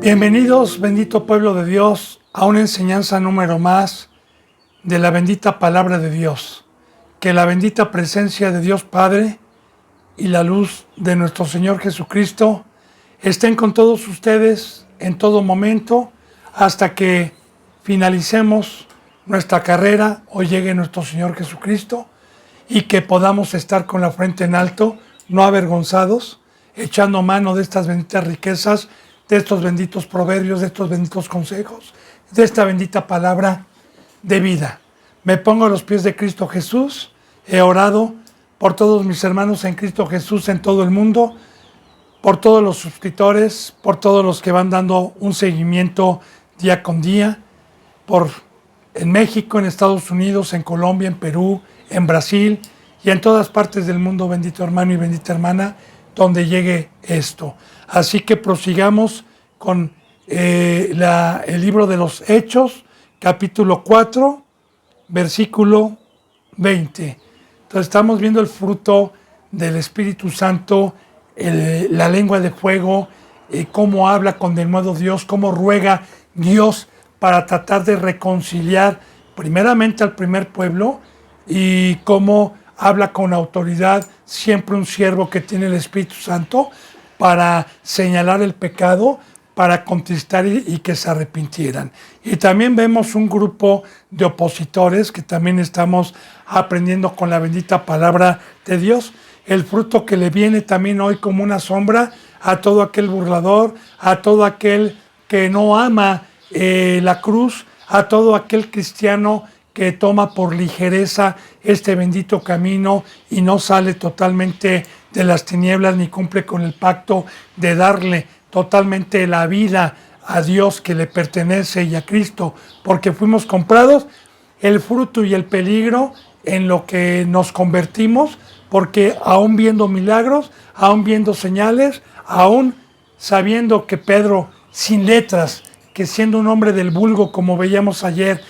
Bienvenidos, bendito pueblo de Dios, a una enseñanza número más de la bendita palabra de Dios. Que la bendita presencia de Dios Padre y la luz de nuestro Señor Jesucristo estén con todos ustedes en todo momento hasta que finalicemos nuestra carrera o llegue nuestro Señor Jesucristo y que podamos estar con la frente en alto, no avergonzados, echando mano de estas benditas riquezas, de estos benditos proverbios, de estos benditos consejos, de esta bendita palabra de vida. Me pongo a los pies de Cristo Jesús, he orado por todos mis hermanos en Cristo Jesús en todo el mundo, por todos los suscriptores, por todos los que van dando un seguimiento día con día, en México, en Estados Unidos, en Colombia, en Perú, en Brasil y en todas partes del mundo, bendito hermano y bendita hermana, donde llegue esto. Así que prosigamos con el libro de los Hechos, capítulo 4, versículo 20. Entonces estamos viendo el fruto del Espíritu Santo, la lengua de fuego, cómo habla con denuedo Dios, cómo ruega Dios para tratar de reconciliar primeramente al primer pueblo y cómo habla con autoridad siempre un siervo que tiene el Espíritu Santo para señalar el pecado, para contristar y que se arrepintieran. Y también vemos un grupo de opositores que también estamos aprendiendo con la bendita palabra de Dios, el fruto que le viene también hoy como una sombra a todo aquel burlador, a todo aquel que no ama la cruz, a todo aquel cristiano que toma por ligereza este bendito camino y no sale totalmente de las tinieblas ni cumple con el pacto de darle totalmente la vida a Dios que le pertenece y a Cristo, porque fuimos comprados, el fruto y el peligro en lo que nos convertimos, porque aún viendo milagros, aún viendo señales, aún sabiendo que Pedro, sin letras, que siendo un hombre del vulgo, como veíamos ayer,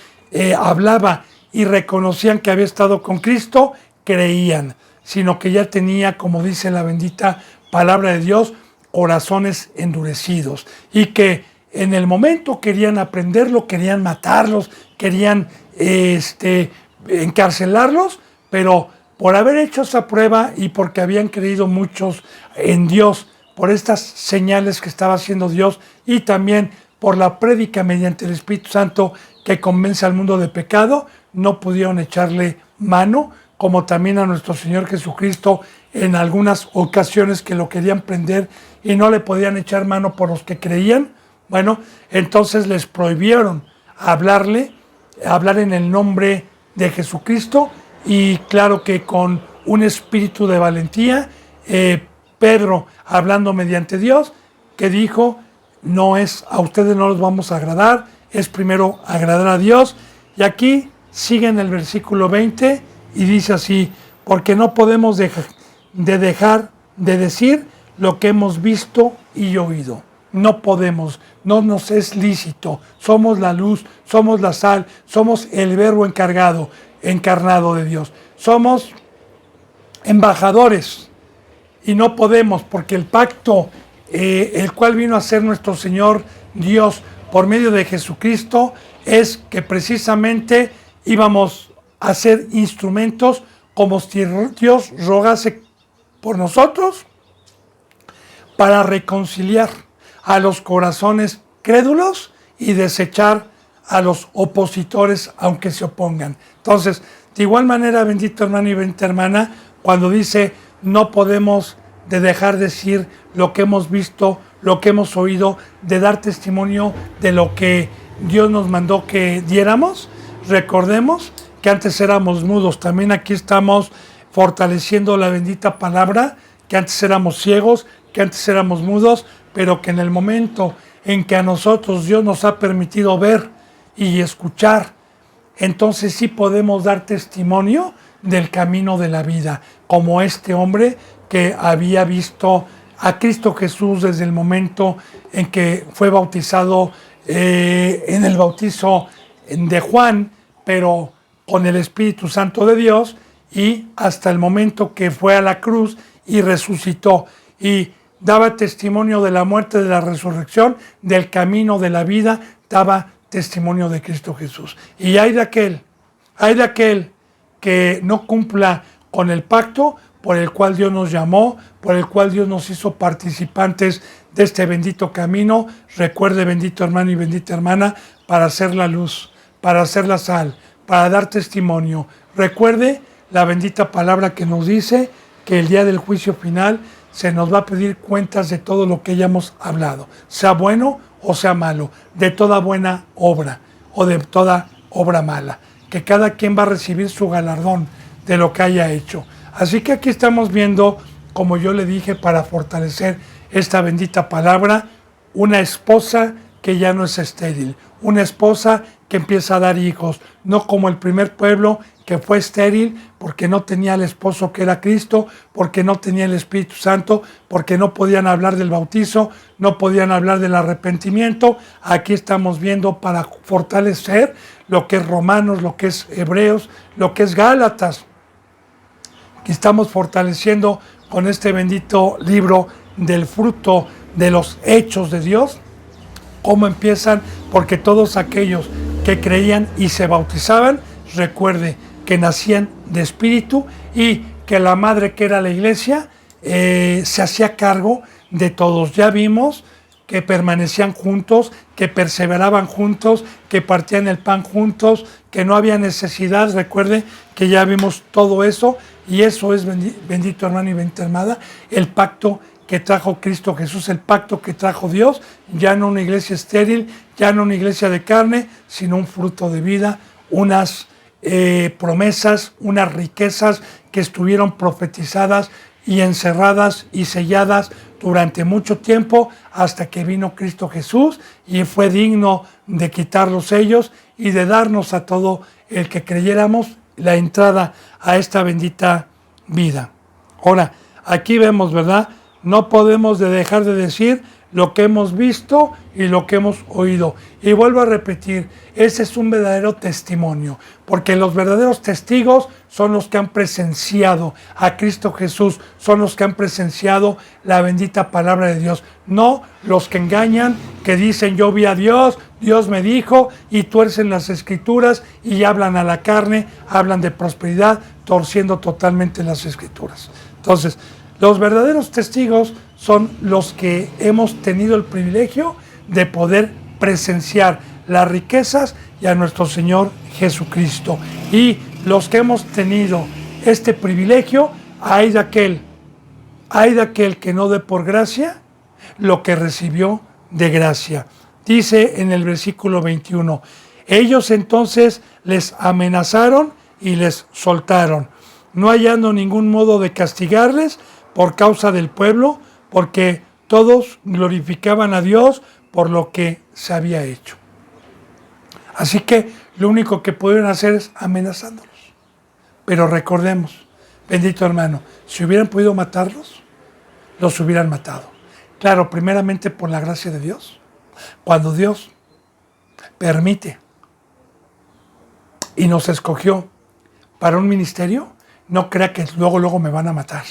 hablaba y reconocían que había estado con Cristo, creían, sino que ya tenía, como dice la bendita palabra de Dios, corazones endurecidos y que en el momento querían aprenderlo, querían matarlos, querían encarcelarlos, pero por haber hecho esa prueba y porque habían creído muchos en Dios, por estas señales que estaba haciendo Dios y también por la prédica mediante el Espíritu Santo que convence al mundo de pecado, no pudieron echarle mano, como también a nuestro Señor Jesucristo en algunas ocasiones que lo querían prender y no le podían echar mano por los que creían. Bueno, entonces les prohibieron hablar en el nombre de Jesucristo y claro que con un espíritu de valentía, Pedro hablando mediante Dios, que dijo, a ustedes no los vamos a agradar, es primero agradar a Dios. Y aquí sigue en el versículo 20 y dice así, porque no podemos dejar de decir lo que hemos visto y oído. No podemos, no nos es lícito. Somos la luz, somos la sal, somos el verbo encarnado de Dios. Somos embajadores y no podemos porque el pacto el cual vino a ser nuestro Señor Dios por medio de Jesucristo es que precisamente íbamos a ser instrumentos como si Dios rogase por nosotros para reconciliar a los corazones crédulos y desechar a los opositores aunque se opongan. Entonces, de igual manera, bendito hermano y bendita hermana, cuando dice no podemos de dejar decir lo que hemos visto, lo que hemos oído, de dar testimonio de lo que Dios nos mandó que diéramos, recordemos que antes éramos mudos, también aquí estamos fortaleciendo la bendita palabra, que antes éramos ciegos, que antes éramos mudos, pero que en el momento en que a nosotros Dios nos ha permitido ver y escuchar, entonces sí podemos dar testimonio del camino de la vida, como este hombre que había visto a Cristo Jesús desde el momento en que fue bautizado en el bautizo de Juan, pero con el Espíritu Santo de Dios, y hasta el momento que fue a la cruz y resucitó. Y daba testimonio de la muerte, de la resurrección, del camino, de la vida, daba testimonio de Cristo Jesús. Y hay de aquel que no cumpla con el pacto por el cual Dios nos llamó, por el cual Dios nos hizo participantes de este bendito camino. Recuerde, bendito hermano y bendita hermana, para hacer la luz, para hacer la sal, para dar testimonio. Recuerde la bendita palabra que nos dice que el día del juicio final se nos va a pedir cuentas de todo lo que hayamos hablado, sea bueno o sea malo, de toda buena obra o de toda obra mala, que cada quien va a recibir su galardón de lo que haya hecho. Así que aquí estamos viendo, como yo le dije, para fortalecer esta bendita palabra, una esposa que ya no es estéril, una esposa que empieza a dar hijos, no como el primer pueblo que fue estéril porque no tenía el esposo que era Cristo, porque no tenía el Espíritu Santo, porque no podían hablar del bautizo, no podían hablar del arrepentimiento. Aquí estamos viendo para fortalecer lo que es Romanos, lo que es Hebreos, lo que es Gálatas. Aquí estamos fortaleciendo con este bendito libro del fruto de los hechos de Dios, cómo empiezan, porque todos aquellos que creían y se bautizaban, recuerde que nacían de espíritu y que la madre que era la iglesia se hacía cargo de todos. Ya vimos que permanecían juntos, que perseveraban juntos, que partían el pan juntos, que no había necesidad. Recuerde que ya vimos todo eso, y eso es, bendito hermano y bendita hermana, el pacto que trajo Cristo Jesús, el pacto que trajo Dios, ya no una iglesia estéril, ya no una iglesia de carne, sino un fruto de vida, unas promesas, unas riquezas que estuvieron profetizadas y encerradas y selladas durante mucho tiempo, hasta que vino Cristo Jesús y fue digno de quitar los sellos y de darnos a todo el que creyéramos la entrada a esta bendita vida. Ahora, aquí vemos, ¿verdad? No podemos dejar de decir lo que hemos visto y lo que hemos oído. Y vuelvo a repetir, ese es un verdadero testimonio, porque los verdaderos testigos son los que han presenciado a Cristo Jesús, son los que han presenciado la bendita palabra de Dios, no los que engañan, que dicen yo vi a Dios, Dios me dijo, y tuercen las escrituras y hablan a la carne, hablan de prosperidad, torciendo totalmente las escrituras. Entonces, los verdaderos testigos son los que hemos tenido el privilegio de poder presenciar las riquezas y a nuestro Señor Jesucristo. Y los que hemos tenido este privilegio, hay de aquel que no dé por gracia lo que recibió de gracia. Dice en el versículo 21, ellos entonces les amenazaron y les soltaron, no hallando ningún modo de castigarles por causa del pueblo, porque todos glorificaban a Dios por lo que se había hecho. Así que lo único que pudieron hacer es amenazándolos. Pero recordemos, bendito hermano, si hubieran podido matarlos, los hubieran matado. Claro, primeramente por la gracia de Dios. Cuando Dios permite y nos escogió para un ministerio, no crea que luego me van a matar,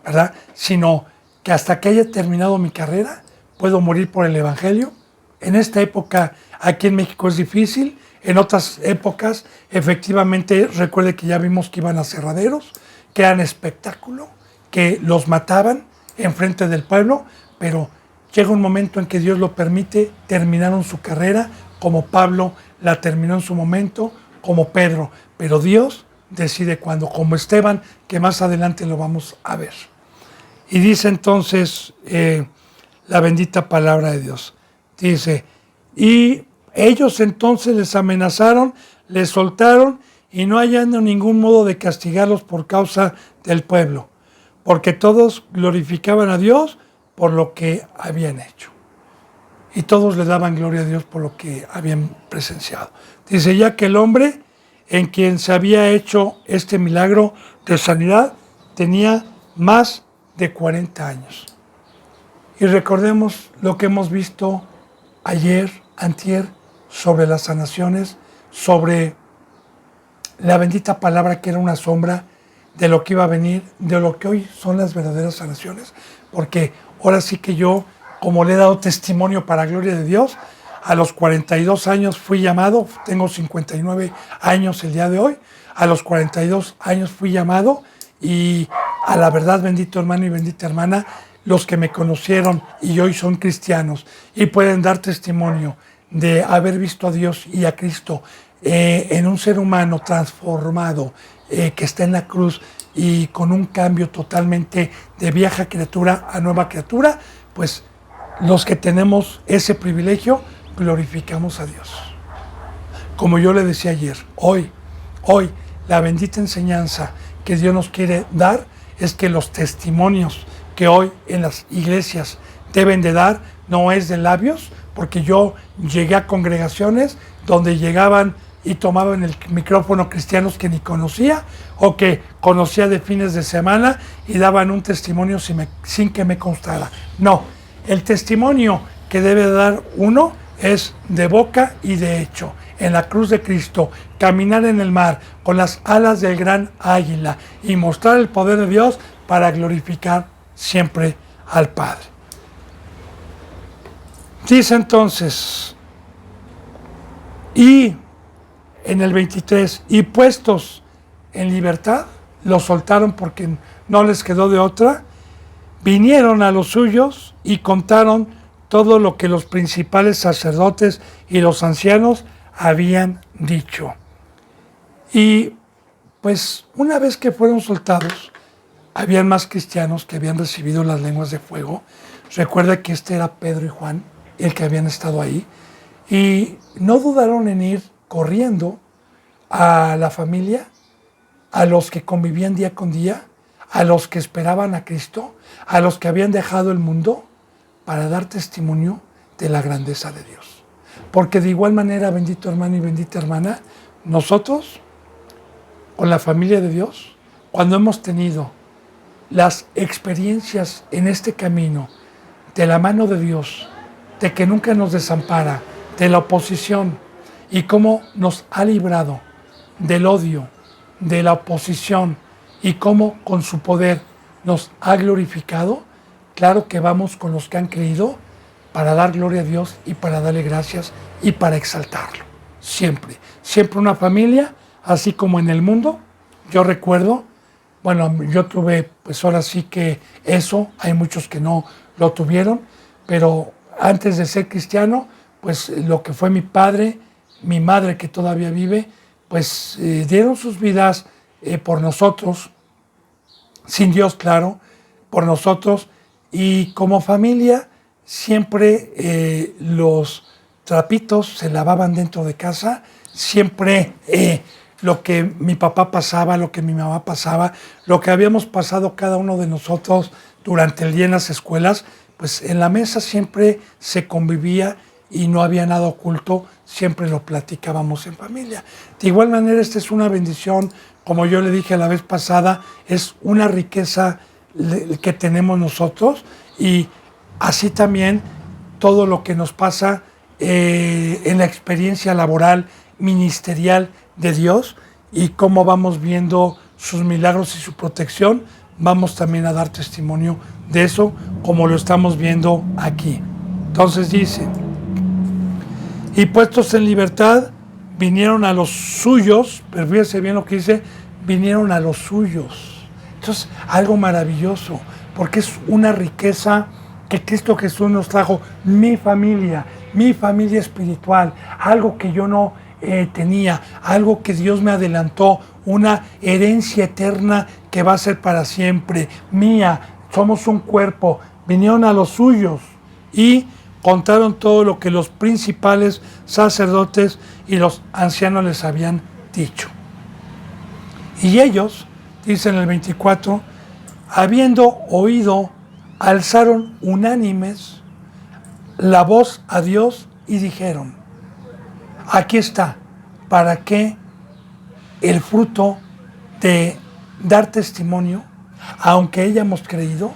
¿verdad? Sino que hasta que haya terminado mi carrera, puedo morir por el Evangelio. En esta época, aquí en México es difícil. En otras épocas, efectivamente, recuerde que ya vimos que iban a aserraderos, que eran espectáculo, que los mataban enfrente del pueblo, pero llega un momento en que Dios lo permite, terminaron su carrera, como Pablo la terminó en su momento, como Pedro, pero Dios decide cuándo, como Esteban, que más adelante lo vamos a ver. Y dice entonces la bendita palabra de Dios. Dice, y ellos entonces les amenazaron, les soltaron, y no hallando ningún modo de castigarlos por causa del pueblo, porque todos glorificaban a Dios por lo que habían hecho. Y todos le daban gloria a Dios por lo que habían presenciado. Dice, ya que el hombre en quien se había hecho este milagro de sanidad tenía más de 40 años. Y recordemos lo que hemos visto ayer, antier, sobre las sanaciones, sobre la bendita palabra que era una sombra de lo que iba a venir, de lo que hoy son las verdaderas sanaciones, porque ahora sí que yo, como le he dado testimonio para gloria de Dios, a los 42 años fui llamado, tengo 59 años el día de hoy, a los 42 años fui llamado y a la verdad, bendito hermano y bendita hermana, los que me conocieron y hoy son cristianos y pueden dar testimonio de haber visto a Dios y a Cristo en un ser humano transformado, que está en la cruz y con un cambio totalmente de vieja criatura a nueva criatura, pues los que tenemos ese privilegio glorificamos a Dios. Como yo le decía ayer, hoy, la bendita enseñanza que Dios nos quiere dar es que los testimonios que hoy en las iglesias deben de dar no es de labios, porque yo llegué a congregaciones donde llegaban y tomaban el micrófono cristianos que ni conocía o que conocía de fines de semana y daban un testimonio sin que me constara. No, el testimonio que debe dar uno es de boca y de hecho. En la cruz de Cristo, caminar en el mar con las alas del gran águila y mostrar el poder de Dios para glorificar siempre al Padre. Dice entonces, y en el 23, y puestos en libertad, los soltaron porque no les quedó de otra, vinieron a los suyos y contaron todo lo que los principales sacerdotes y los ancianos habían dicho. Y pues una vez que fueron soltados, habían más cristianos que habían recibido las lenguas de fuego. Recuerda que este era Pedro y Juan, el que habían estado ahí, y no dudaron en ir corriendo a la familia, a los que convivían día con día, a los que esperaban a Cristo, a los que habían dejado el mundo, para dar testimonio de la grandeza de Dios. Porque de igual manera, bendito hermano y bendita hermana, nosotros, con la familia de Dios, cuando hemos tenido las experiencias en este camino de la mano de Dios, de que nunca nos desampara, de la oposición y cómo nos ha librado del odio, de la oposición y cómo con su poder nos ha glorificado, claro que vamos con los que han creído para dar gloria a Dios y para darle gracias y para exaltarlo. Siempre, siempre una familia, así como en el mundo. Yo recuerdo, bueno, yo tuve, pues ahora sí que eso, hay muchos que no lo tuvieron, pero antes de ser cristiano, pues lo que fue mi padre, mi madre que todavía vive, pues dieron sus vidas por nosotros, sin Dios, claro, por nosotros, y como familia siempre los trapitos se lavaban dentro de casa, siempre lo que mi papá pasaba, lo que mi mamá pasaba, lo que habíamos pasado cada uno de nosotros durante el día en las escuelas, pues en la mesa siempre se convivía y no había nada oculto, siempre lo platicábamos en familia. De igual manera, esta es una bendición, como yo le dije la vez pasada, es una riqueza que tenemos nosotros y así también todo lo que nos pasa en la experiencia laboral, ministerial de Dios y cómo vamos viendo sus milagros y su protección, vamos también a dar testimonio de eso como lo estamos viendo aquí. Entonces dice, y puestos en libertad, vinieron a los suyos, pero fíjense bien lo que dice, vinieron a los suyos. Entonces, algo maravilloso, porque es una riqueza que Cristo Jesús nos trajo, mi familia espiritual, algo que yo no tenía, algo que Dios me adelantó, una herencia eterna que va a ser para siempre, mía, somos un cuerpo, vinieron a los suyos y contaron todo lo que los principales sacerdotes y los ancianos les habían dicho. Y ellos, dice en el 24, habiendo oído, alzaron unánimes la voz a Dios y dijeron, aquí está, para que el fruto de dar testimonio, aunque hayamos creído,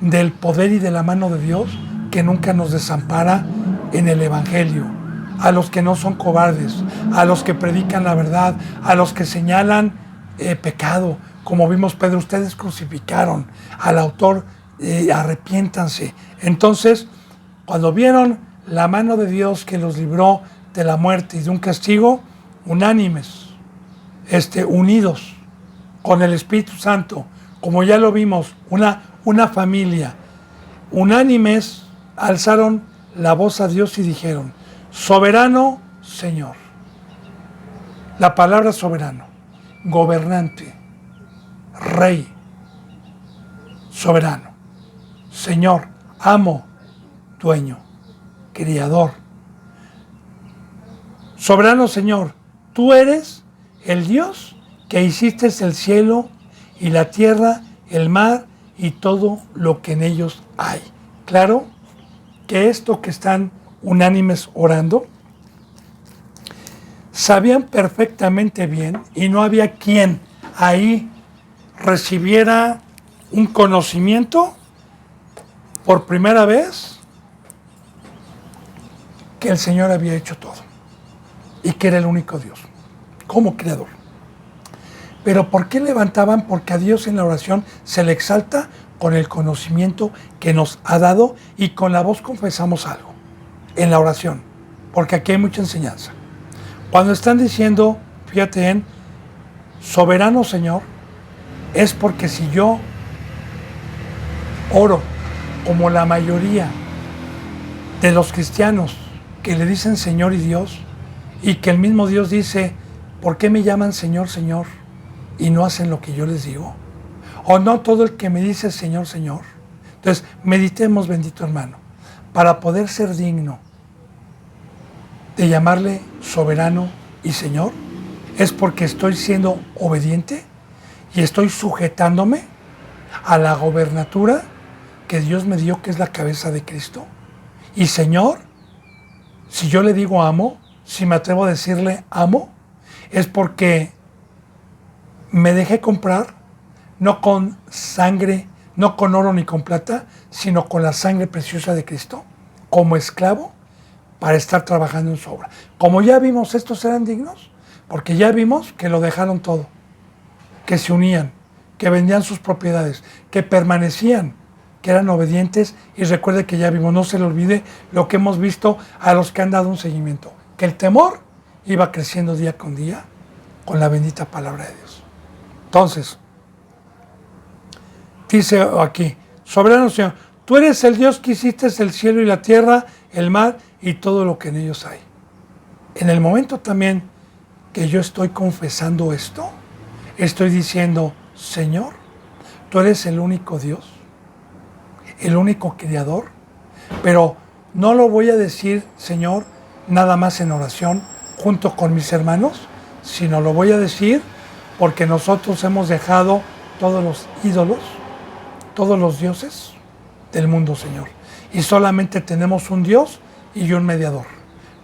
del poder y de la mano de Dios, que nunca nos desampara en el Evangelio, a los que no son cobardes, a los que predican la verdad, a los que señalan pecado, como vimos Pedro, ustedes crucificaron al autor, arrepiéntanse. Entonces, cuando vieron la mano de Dios que los libró de la muerte y de un castigo, unánimes, unidos con el Espíritu Santo, como ya lo vimos, una familia, unánimes, alzaron la voz a Dios y dijeron: soberano Señor. La palabra soberano, gobernante, rey, soberano, Señor, amo, dueño, criador. Soberano Señor, tú eres el Dios que hiciste el cielo y la tierra, el mar y todo lo que en ellos hay. Claro que esto que están unánimes orando, sabían perfectamente bien, y no había quien ahí recibiera un conocimiento por primera vez que el Señor había hecho todo y que era el único Dios como creador. Pero ¿por qué levantaban? Porque a Dios en la oración se le exalta con el conocimiento que nos ha dado, y con la voz confesamos algo en la oración, porque aquí hay mucha enseñanza. Cuando están diciendo, fíjate en soberano Señor, es porque si yo oro como la mayoría de los cristianos que le dicen Señor y Dios, y que el mismo Dios dice: ¿por qué me llaman Señor, Señor y no hacen lo que yo les digo? O no todo el que me dice Señor, Señor. Entonces, meditemos, bendito hermano, para poder ser digno de llamarle soberano y Señor, es porque estoy siendo obediente y estoy sujetándome a la gobernatura que Dios me dio, que es la cabeza de Cristo. Y Señor, si yo le digo amo, si me atrevo a decirle amo, es porque me dejé comprar, no con sangre, no con oro ni con plata, sino con la sangre preciosa de Cristo, como esclavo, para estar trabajando en su obra. Como ya vimos, estos eran dignos, porque ya vimos que lo dejaron todo, que se unían, que vendían sus propiedades, que permanecían, que eran obedientes. Y recuerde que ya vimos, no se le olvide lo que hemos visto a los que han dado un seguimiento, que el temor iba creciendo día con día con la bendita palabra de Dios. Entonces, dice aquí: soberano Señor, tú eres el Dios que hiciste el cielo y la tierra, el mar y todo lo que en ellos hay. En el momento también que yo estoy confesando esto, estoy diciendo: Señor, tú eres el único Dios, el único creador. Pero no lo voy a decir, Señor, nada más en oración junto con mis hermanos, sino lo voy a decir porque nosotros hemos dejado todos los ídolos, todos los dioses del mundo, Señor, y solamente tenemos un Dios y un mediador.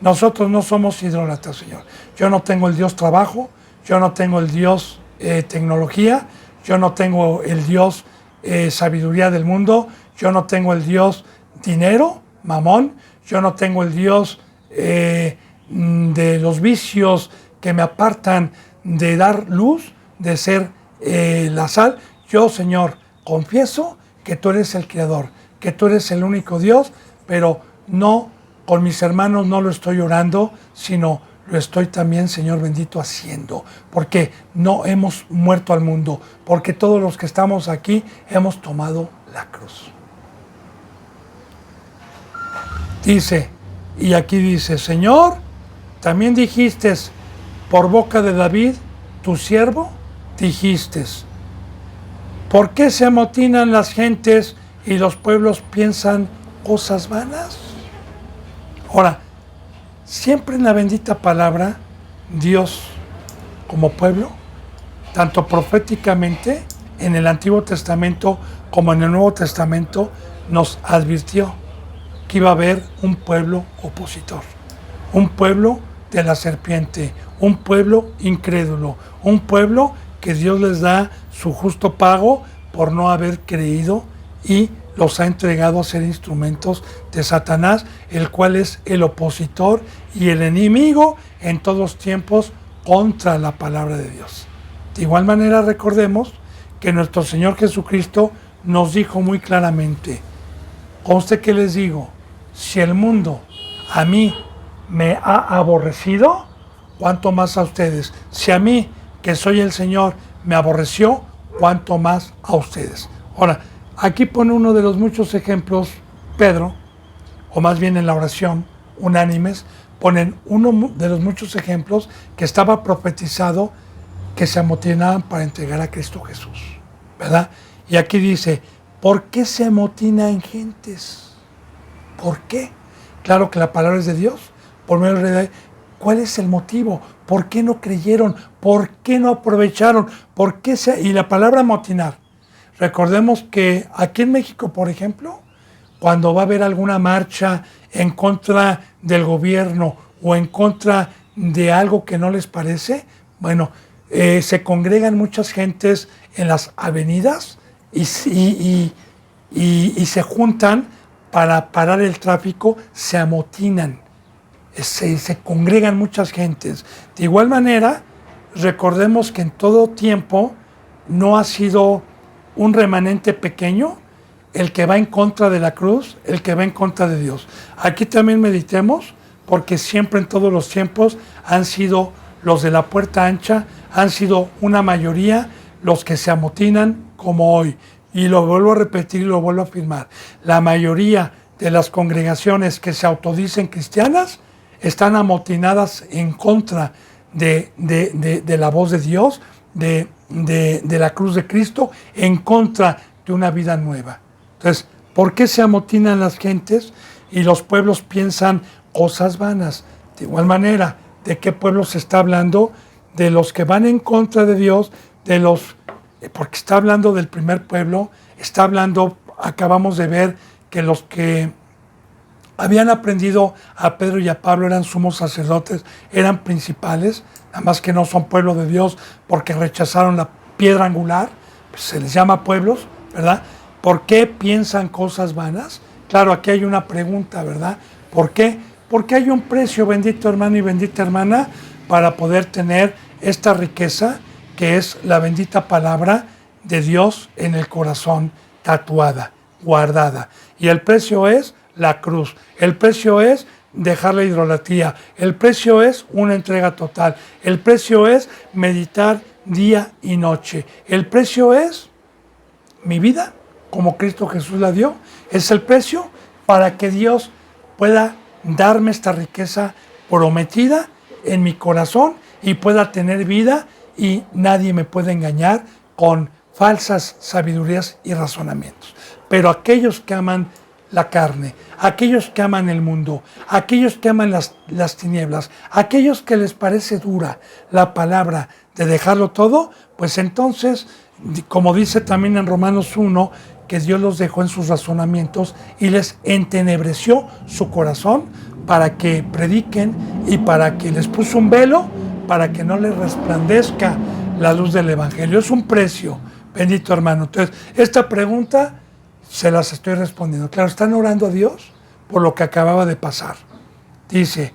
Nosotros no somos idólatras, Señor. Yo no tengo el Dios trabajo, yo no tengo el Dios tecnología, yo no tengo el Dios sabiduría del mundo, yo no tengo el Dios dinero, mamón, yo no tengo el Dios de los vicios que me apartan de dar luz, de ser la sal. Yo, Señor, confieso que tú eres el creador, que tú eres el único Dios, pero no, con mis hermanos no lo estoy orando, sino lo estoy también, Señor bendito, haciendo, porque no hemos muerto al mundo, porque todos los que estamos aquí hemos tomado la cruz. Dice, y aquí dice: Señor, también dijiste por boca de David, tu siervo, dijiste: ¿por qué se amotinan las gentes y los pueblos piensan cosas vanas? Ahora, siempre en la bendita palabra, Dios como pueblo, tanto proféticamente en el Antiguo Testamento como en el Nuevo Testamento, nos advirtió que iba a haber un pueblo opositor, un pueblo de la serpiente, un pueblo incrédulo, un pueblo que Dios les da su justo pago por no haber creído, y los ha entregado a ser instrumentos de Satanás, el cual es el opositor y el enemigo en todos tiempos contra la palabra de Dios. De igual manera, recordemos que nuestro Señor Jesucristo nos dijo muy claramente: ¿a usted qué les digo? Si el mundo a mí me ha aborrecido, ¿cuánto más a ustedes? Si a mí, que soy el Señor, me aborreció, ¿cuánto más a ustedes? Ahora, aquí pone uno de los muchos ejemplos, Pedro, o más bien en la oración, unánimes, ponen uno de los muchos ejemplos que estaba profetizado que se amotinaban para entregar a Cristo Jesús, ¿verdad? Y aquí dice: ¿por qué se amotinan gentes? ¿Por qué? Claro que la palabra es de Dios, por medio del Rey. ¿Cuál es el motivo? ¿Por qué no creyeron? ¿Por qué no aprovecharon? ¿Por qué y la palabra amotinar? Recordemos que aquí en México, por ejemplo, cuando va a haber alguna marcha en contra del gobierno o en contra de algo que no les parece, bueno, se congregan muchas gentes en las avenidas y se juntan para parar el tráfico, se amotinan, se congregan muchas gentes. De igual manera, recordemos que en todo tiempo no ha sido un remanente pequeño el que va en contra de la cruz, el que va en contra de Dios. Aquí también meditemos, porque siempre en todos los tiempos han sido los de la puerta ancha, han sido una mayoría los que se amotinan como hoy. Y lo vuelvo a repetir y lo vuelvo a afirmar. La mayoría de las congregaciones que se autodicen cristianas están amotinadas en contra de la voz de Dios, de la cruz de Cristo, en contra de una vida nueva. Entonces, ¿por qué se amotinan las gentes y los pueblos piensan cosas vanas? De igual manera, ¿de qué pueblo se está hablando? De los que van en contra de Dios, porque está hablando del primer pueblo, está hablando, acabamos de ver que los que habían aprendido a Pedro y a Pablo eran sumos sacerdotes, eran principales, nada más que no son pueblo de Dios porque rechazaron la piedra angular, pues se les llama pueblos, ¿verdad? ¿Por qué piensan cosas vanas? Claro, aquí hay una pregunta, ¿verdad? ¿Por qué? Porque hay un precio, bendito hermano y bendita hermana, para poder tener esta riqueza que es la bendita palabra de Dios en el corazón, tatuada, guardada. Y el precio es la cruz. El precio es dejar la idolatría. El precio es una entrega total. El precio es meditar día y noche. El precio es mi vida, como Cristo Jesús la dio. Es el precio para que Dios pueda darme esta riqueza prometida en mi corazón y pueda tener vida y nadie me puede engañar con falsas sabidurías y razonamientos. Pero aquellos que aman la carne, aquellos que aman el mundo, aquellos que aman las tinieblas, aquellos que les parece dura la palabra de dejarlo todo, pues entonces, como dice también en Romanos 1, que Dios los dejó en sus razonamientos y les entenebreció su corazón para que prediquen y para que les puso un velo para que no les resplandezca la luz del Evangelio. Es un precio, bendito hermano. Entonces, esta pregunta se las estoy respondiendo. Claro, están orando a Dios por lo que acababa de pasar. Dice,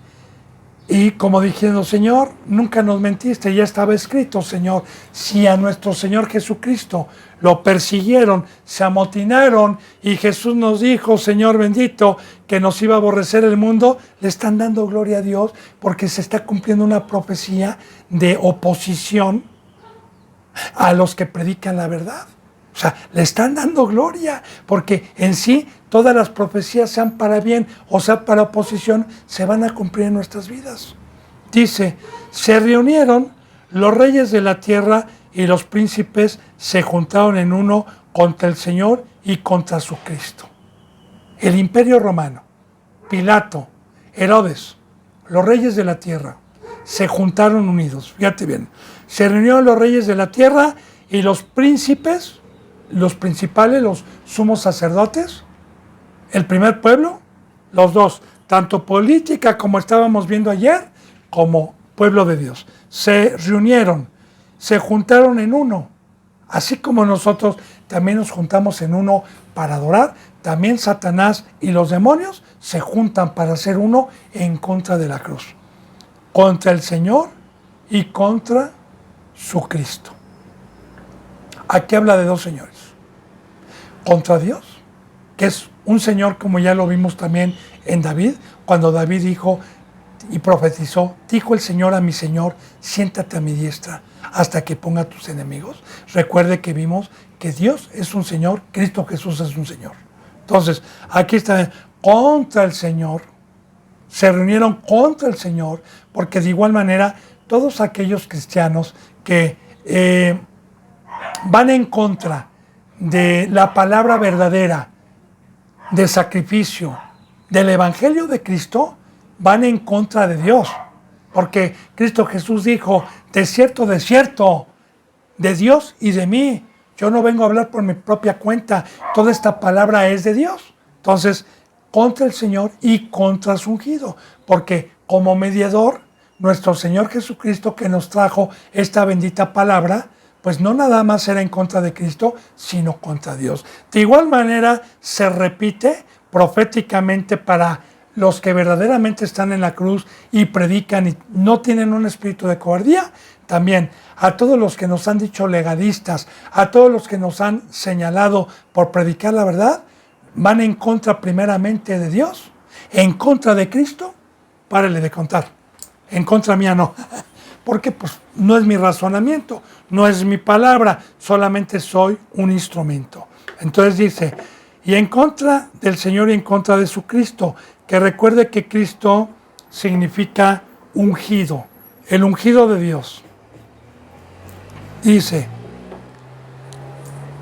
y como diciendo: Señor, nunca nos mentiste, ya estaba escrito, Señor. Si a nuestro Señor Jesucristo lo persiguieron, se amotinaron y Jesús nos dijo, Señor bendito, que nos iba a aborrecer el mundo, le están dando gloria a Dios porque se está cumpliendo una profecía de oposición a los que predican la verdad. O sea, le están dando gloria, porque en sí todas las profecías, sean para bien o sea para oposición, se van a cumplir en nuestras vidas. Dice, se reunieron los reyes de la tierra y los príncipes se juntaron en uno contra el Señor y contra su Cristo. El imperio romano, Pilato, Herodes, los reyes de la tierra, se juntaron unidos. Fíjate bien, se reunieron los reyes de la tierra y los príncipes, los principales, los sumos sacerdotes, el primer pueblo, los dos, tanto política como estábamos viendo ayer, como pueblo de Dios, se reunieron, se juntaron en uno, así como nosotros también nos juntamos en uno para adorar, también Satanás y los demonios se juntan para ser uno en contra de la cruz, contra el Señor y contra su Cristo. aquí habla de dos señores. Contra Dios, que es un señor como ya lo vimos también en David, cuando David dijo y profetizó, dijo el Señor a mi Señor, siéntate a mi diestra hasta que ponga a tus enemigos. Recuerde que vimos que Dios es un Señor, Cristo Jesús es un Señor. Entonces, aquí está contra el Señor, se reunieron contra el Señor, porque de igual manera todos aquellos cristianos que van en contra de la palabra verdadera, de sacrificio, del Evangelio de Cristo, van en contra de Dios. Porque Cristo Jesús dijo, de cierto, de Dios y de mí. Yo no vengo a hablar por mi propia cuenta. Toda esta palabra es de Dios. Entonces, contra el Señor y contra su ungido. Porque como mediador, nuestro Señor Jesucristo que nos trajo esta bendita palabra, pues no nada más era en contra de Cristo, sino contra Dios. De igual manera se repite proféticamente para los que verdaderamente están en la cruz y predican y no tienen un espíritu de cobardía. También a todos los que nos han dicho legalistas, a todos los que nos han señalado por predicar la verdad, van en contra primeramente de Dios, en contra de Cristo, párele de contar. En contra mía no. Porque pues no es mi razonamiento, no es mi palabra, solamente soy un instrumento. Entonces dice, y en contra del Señor y en contra de su Cristo, que recuerde que Cristo significa ungido, el ungido de Dios. Dice,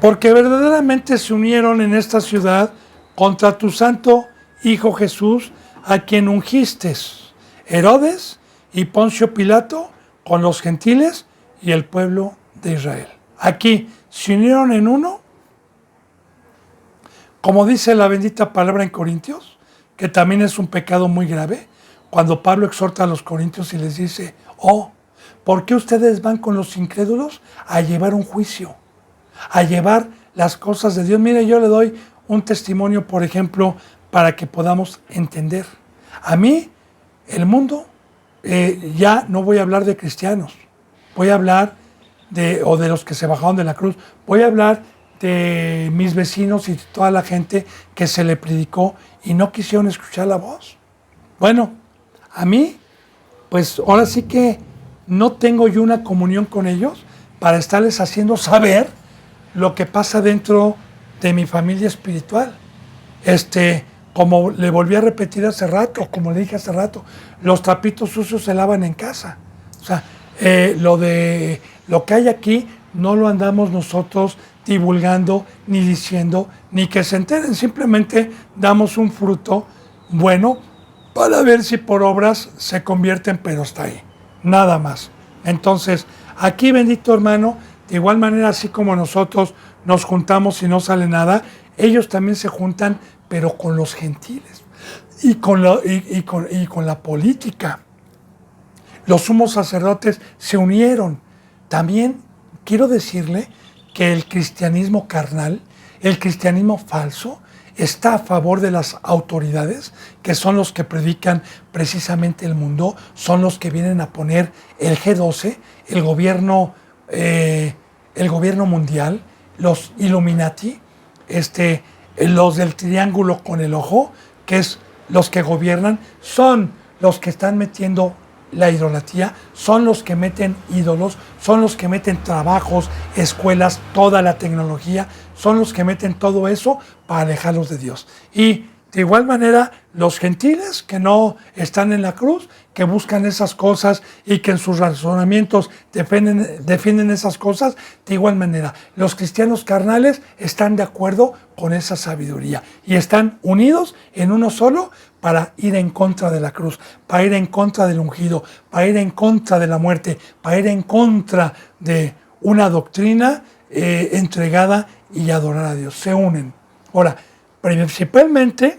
porque verdaderamente se unieron en esta ciudad contra tu santo Hijo Jesús, a quien ungiste, Herodes y Poncio Pilato, con los gentiles y el pueblo de Israel. Aquí se unieron en uno, como dice la bendita palabra en Corintios, que también es un pecado muy grave, cuando Pablo exhorta a los corintios y les dice, oh, ¿por qué ustedes van con los incrédulos a llevar un juicio? A llevar las cosas de Dios. Mire, yo le doy un testimonio, por ejemplo, para que podamos entender. A mí, el mundo, ya no voy a hablar de cristianos, voy a hablar de los que se bajaron de la cruz, voy a hablar de mis vecinos y de toda la gente que se le predicó y no quisieron escuchar la voz. Bueno, a mí, pues ahora sí que no tengo yo una comunión con ellos para estarles haciendo saber lo que pasa dentro de mi familia espiritual. Como le volví a repetir hace rato, como le dije hace rato, los trapitos sucios se lavan en casa. O sea, lo que hay aquí no lo andamos nosotros divulgando, ni diciendo, ni que se enteren. Simplemente damos un fruto bueno para ver si por obras se convierten, pero hasta ahí. Nada más. Entonces, aquí, bendito hermano, de igual manera, así como nosotros nos juntamos y no sale nada, ellos también se juntan, pero con los gentiles y con la política. Los sumos sacerdotes se unieron. También quiero decirle que el cristianismo carnal, el cristianismo falso, está a favor de las autoridades, que son los que predican precisamente el mundo, son los que vienen a poner el G12, el gobierno mundial, los Illuminati, los del triángulo con el ojo, que es los que gobiernan, son los que están metiendo la idolatría, son los que meten ídolos, son los que meten trabajos, escuelas, toda la tecnología, son los que meten todo eso para alejarlos de Dios. Y de igual manera, los gentiles que no están en la cruz, que buscan esas cosas y que en sus razonamientos defienden esas cosas, de igual manera, los cristianos carnales están de acuerdo con esa sabiduría y están unidos en uno solo para ir en contra de la cruz, para ir en contra del ungido, para ir en contra de la muerte, para ir en contra de una doctrina entregada y adorar a Dios. Se unen. Ahora, principalmente,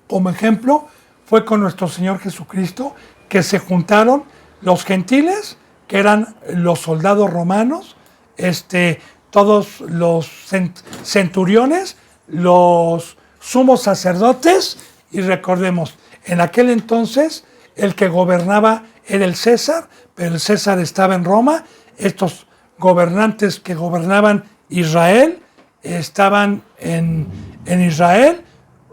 como ejemplo, fue con nuestro Señor Jesucristo que se juntaron los gentiles, que eran los soldados romanos, todos los centuriones, los sumos sacerdotes, y recordemos, en aquel entonces el que gobernaba era el César, pero el César estaba en Roma. Estos gobernantes que gobernaban Israel, estaban en Israel,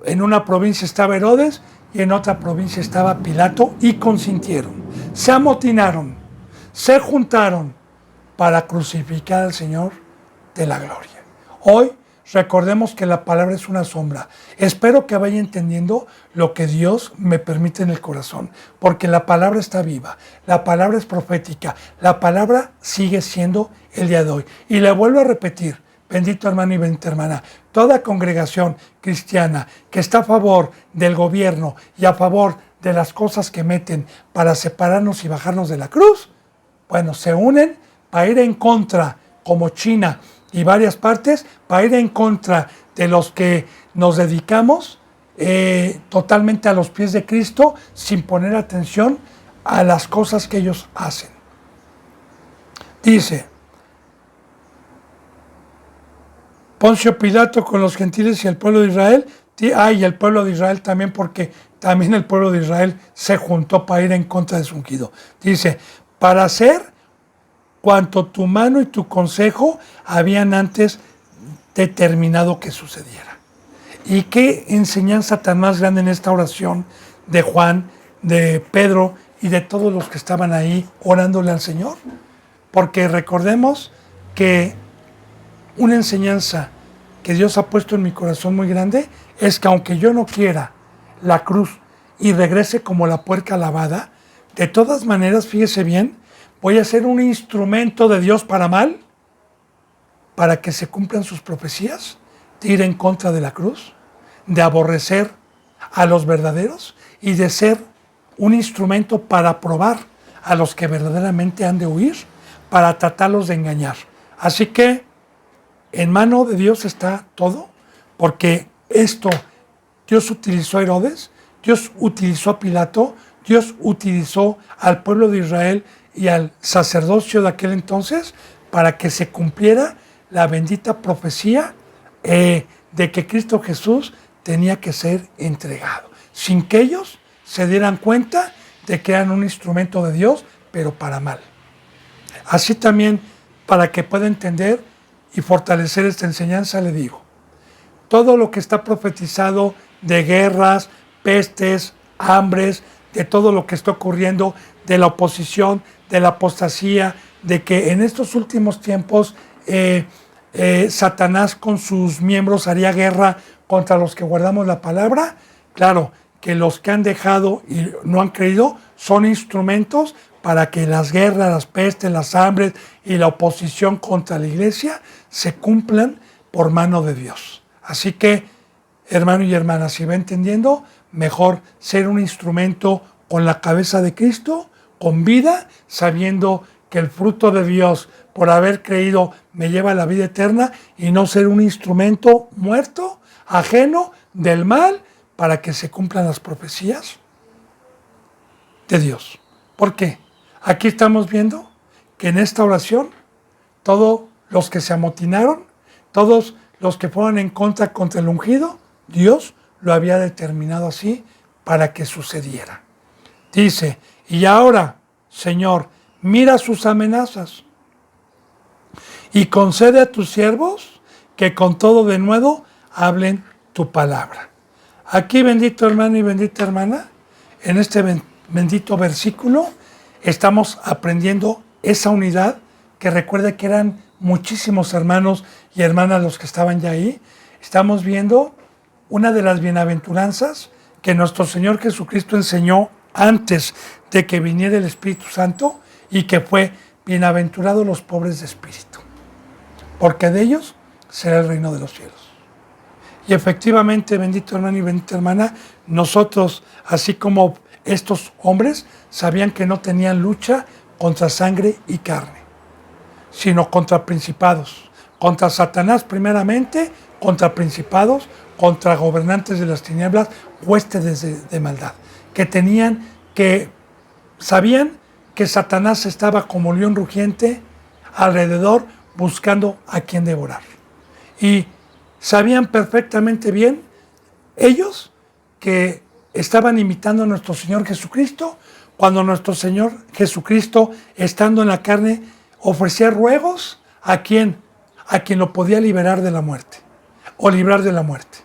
en una provincia estaba Herodes y en otra provincia estaba Pilato, y consintieron, se amotinaron, se juntaron para crucificar al Señor de la gloria. Hoy recordemos que la palabra es una sombra. Espero que vaya entendiendo lo que Dios me permite en el corazón, porque la palabra está viva, la palabra es profética, la palabra sigue siendo el día de hoy. Y le vuelvo a repetir, bendito hermano y bendita hermana, toda congregación cristiana que está a favor del gobierno y a favor de las cosas que meten para separarnos y bajarnos de la cruz, bueno, se unen para ir en contra, como China y varias partes, para ir en contra de los que nos dedicamos totalmente a los pies de Cristo, sin poner atención a las cosas que ellos hacen. Dice Poncio Pilato con los gentiles y el pueblo de Israel, y el pueblo de Israel también, porque también el pueblo de Israel se juntó para ir en contra de su ungido. Dice, para hacer cuanto tu mano y tu consejo habían antes determinado que sucediera. Y qué enseñanza tan más grande en esta oración de Juan, de Pedro y de todos los que estaban ahí orándole al Señor. Porque recordemos que una enseñanza que Dios ha puesto en mi corazón muy grande es que aunque yo no quiera la cruz y regrese como la puerca lavada, de todas maneras, fíjese bien, voy a ser un instrumento de Dios para mal, para que se cumplan sus profecías, de ir en contra de la cruz, de aborrecer a los verdaderos y de ser un instrumento para probar a los que verdaderamente han de huir, para tratarlos de engañar. Así que en mano de Dios está todo, porque esto Dios utilizó a Herodes, Dios utilizó a Pilato, Dios utilizó al pueblo de Israel y al sacerdocio de aquel entonces para que se cumpliera la bendita profecía de que Cristo Jesús tenía que ser entregado, sin que ellos se dieran cuenta de que eran un instrumento de Dios, pero para mal. Así también, para que pueda entender y fortalecer esta enseñanza, le digo, todo lo que está profetizado de guerras, pestes, hambres, de todo lo que está ocurriendo, de la oposición, de la apostasía, de que en estos últimos tiempos Satanás con sus miembros haría guerra contra los que guardamos la palabra. Claro, que los que han dejado y no han creído son instrumentos para que las guerras, las pestes, las hambres y la oposición contra la iglesia se cumplan por mano de Dios. Así que, hermano y hermana, si va entendiendo, mejor ser un instrumento con la cabeza de Cristo, con vida, sabiendo que el fruto de Dios por haber creído me lleva a la vida eterna, y no ser un instrumento muerto, ajeno del mal, para que se cumplan las profecías de Dios. ¿Por qué? Aquí estamos viendo que en esta oración todos los que se amotinaron, todos los que fueron en contra el ungido, Dios lo había determinado así para que sucediera. Dice, y ahora, Señor, mira sus amenazas y concede a tus siervos que con todo de nuevo hablen tu palabra. Aquí, bendito hermano y bendita hermana, en este bendito versículo, estamos aprendiendo esa unidad, que recuerde que eran muchísimos hermanos y hermanas los que estaban ya ahí. Estamos viendo una de las bienaventuranzas que nuestro Señor Jesucristo enseñó antes de que viniera el Espíritu Santo, y que fue: bienaventurados los pobres de espíritu, porque de ellos será el reino de los cielos. Y efectivamente, bendito hermano y bendita hermana, nosotros, así como estos hombres, sabían que no tenían lucha contra sangre y carne, sino contra principados, contra Satanás primeramente, contra principados, contra gobernantes de las tinieblas, huestes de maldad, que sabían que Satanás estaba como león rugiente alrededor buscando a quien devorar. Y sabían perfectamente bien ellos que estaban imitando a nuestro Señor Jesucristo, cuando nuestro Señor Jesucristo, estando en la carne, ofrecía ruegos ¿a quién? a quien lo podía liberar de la muerte o librar de la muerte.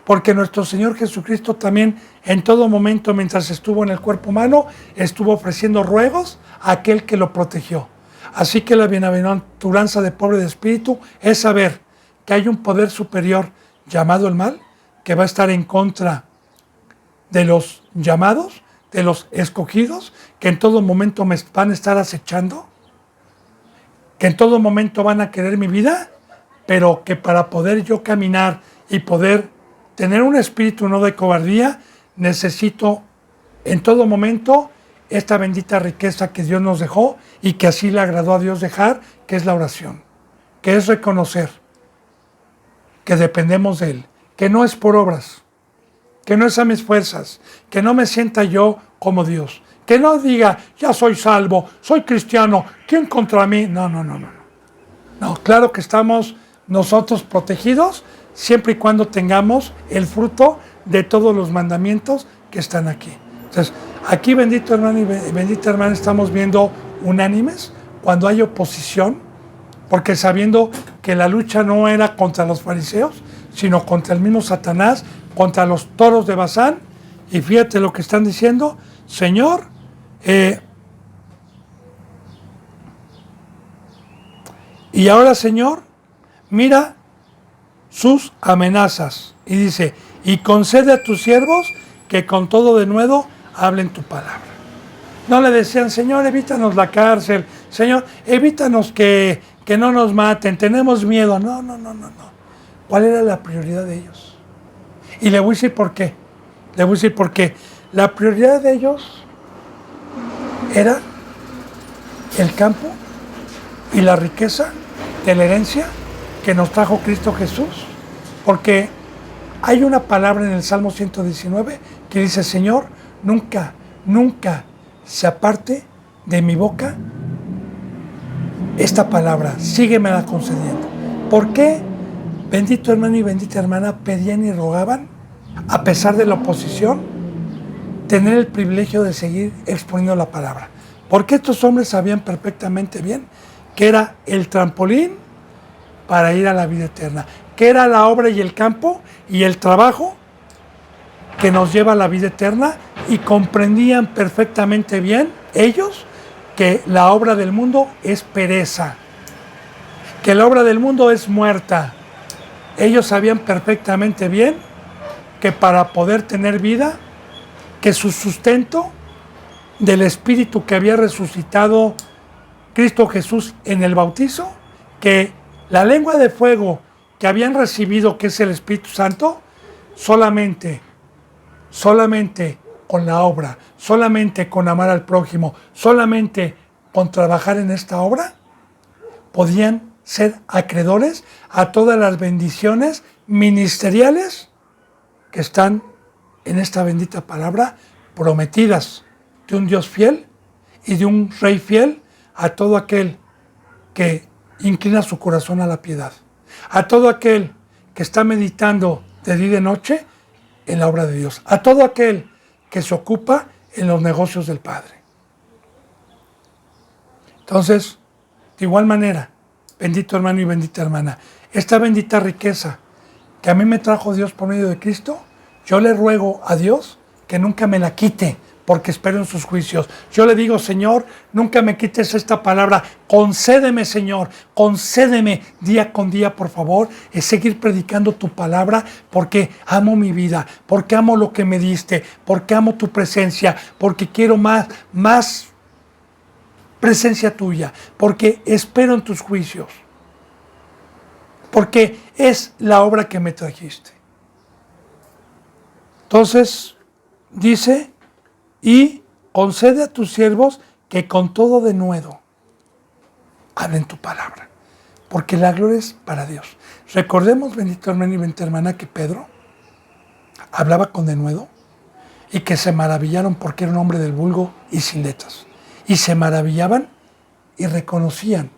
Porque nuestro Señor Jesucristo también en todo momento, mientras estuvo en el cuerpo humano, estuvo ofreciendo ruegos a aquel que lo protegió. Así que la bienaventuranza de pobre de espíritu es saber que hay un poder superior llamado el mal, que va a estar en contra de los llamados, de los escogidos, que en todo momento me van a estar acechando, que en todo momento van a querer mi vida, pero que para poder yo caminar y poder tener un espíritu no de cobardía, necesito en todo momento esta bendita riqueza que Dios nos dejó y que así le agradó a Dios dejar, que es la oración, que es reconocer que dependemos de Él, que no es por obras, que no es a mis fuerzas, que no me sienta yo como Dios, que no diga, ya soy salvo, soy cristiano, ¿quién contra mí? No. No, claro que estamos nosotros protegidos siempre y cuando tengamos el fruto de todos los mandamientos que están aquí. Entonces, aquí, bendito hermano y bendita hermana, estamos viendo unánimes cuando hay oposición, porque sabiendo que la lucha no era contra los fariseos, sino contra el mismo Satanás, contra los toros de Bazán. Y fíjate lo que están diciendo, Señor, y ahora, Señor, mira sus amenazas. Y dice, y concede a tus siervos que con todo denuedo hablen tu palabra. No le decían, Señor, evítanos la cárcel, Señor, evítanos que no nos maten, tenemos miedo. No. ¿Cuál era la prioridad de ellos? Y le voy a decir por qué. Le voy a decir por qué. La prioridad de ellos era el campo y la riqueza de la herencia que nos trajo Cristo Jesús. Porque hay una palabra en el Salmo 119 que dice, Señor, nunca se aparte de mi boca esta palabra, síguemela concediendo. ¿Por qué, bendito hermano y bendita hermana, pedían y rogaban, a pesar de la oposición, tener el privilegio de seguir exponiendo la palabra? Porque estos hombres sabían perfectamente bien que era el trampolín para ir a la vida eterna, que era la obra y el campo y el trabajo que nos lleva a la vida eterna, y comprendían perfectamente bien ellos que la obra del mundo es pereza, que la obra del mundo es muerta. Ellos sabían perfectamente bien que para poder tener vida, que su sustento del Espíritu que había resucitado Cristo Jesús en el bautizo, que la lengua de fuego que habían recibido, que es el Espíritu Santo, solamente con la obra, solamente con amar al prójimo, solamente con trabajar en esta obra, podían ser acreedores a todas las bendiciones ministeriales que están en esta bendita palabra, prometidas de un Dios fiel y de un Rey fiel a todo aquel que inclina su corazón a la piedad, a todo aquel que está meditando de día y de noche en la obra de Dios, a todo aquel que se ocupa en los negocios del Padre. Entonces, de igual manera, bendito hermano y bendita hermana, esta bendita riqueza que a mí me trajo Dios por medio de Cristo, yo le ruego a Dios que nunca me la quite, porque espero en sus juicios. Yo le digo, Señor, nunca me quites esta palabra, concédeme, Señor, concédeme día con día, por favor, es seguir predicando tu palabra, porque amo mi vida, porque amo lo que me diste, porque amo tu presencia, porque quiero más presencia tuya, porque espero en tus juicios, porque es la obra que me trajiste. Entonces, dice, y concede a tus siervos que con todo denuedo hablen tu palabra, porque la gloria es para Dios. Recordemos, bendito hermano y bendita hermana, que Pedro hablaba con denuedo y que se maravillaron porque era un hombre del vulgo y sin letras. Y se maravillaban y reconocían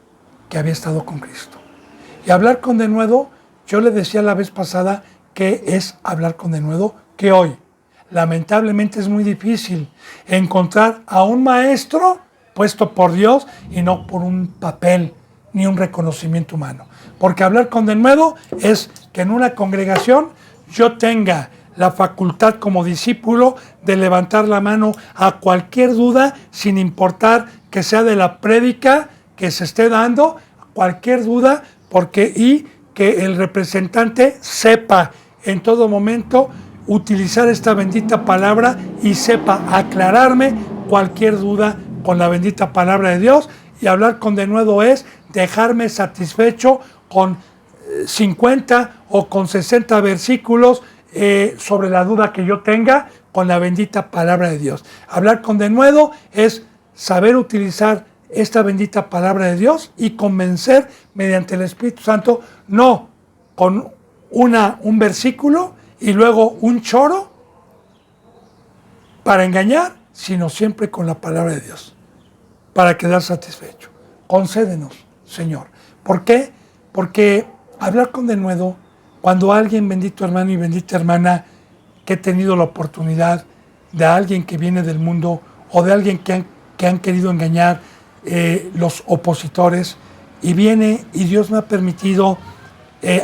que había estado con Cristo. Y hablar con denuedo, yo le decía la vez pasada que es hablar con denuedo, que hoy lamentablemente es muy difícil encontrar a un maestro puesto por Dios y no por un papel ni un reconocimiento humano. Porque hablar con denuedo es que en una congregación yo tenga la facultad como discípulo de levantar la mano a cualquier duda, sin importar que sea de la prédica que se esté dando, cualquier duda, y que el representante sepa en todo momento utilizar esta bendita palabra y sepa aclararme cualquier duda con la bendita palabra de Dios. Y hablar con denuedo es dejarme satisfecho con 50 o con 60 versículos sobre la duda que yo tenga con la bendita palabra de Dios. Hablar con denuedo es saber utilizar esta bendita palabra de Dios y convencer mediante el Espíritu Santo, no con un versículo y luego un choro para engañar, sino siempre con la palabra de Dios, para quedar satisfecho. Concédenos, Señor. ¿Por qué? Porque hablar con denuedo, cuando alguien, bendito hermano y bendita hermana, que he tenido la oportunidad de alguien que viene del mundo o de alguien que han querido engañar los opositores, y viene y Dios me ha permitido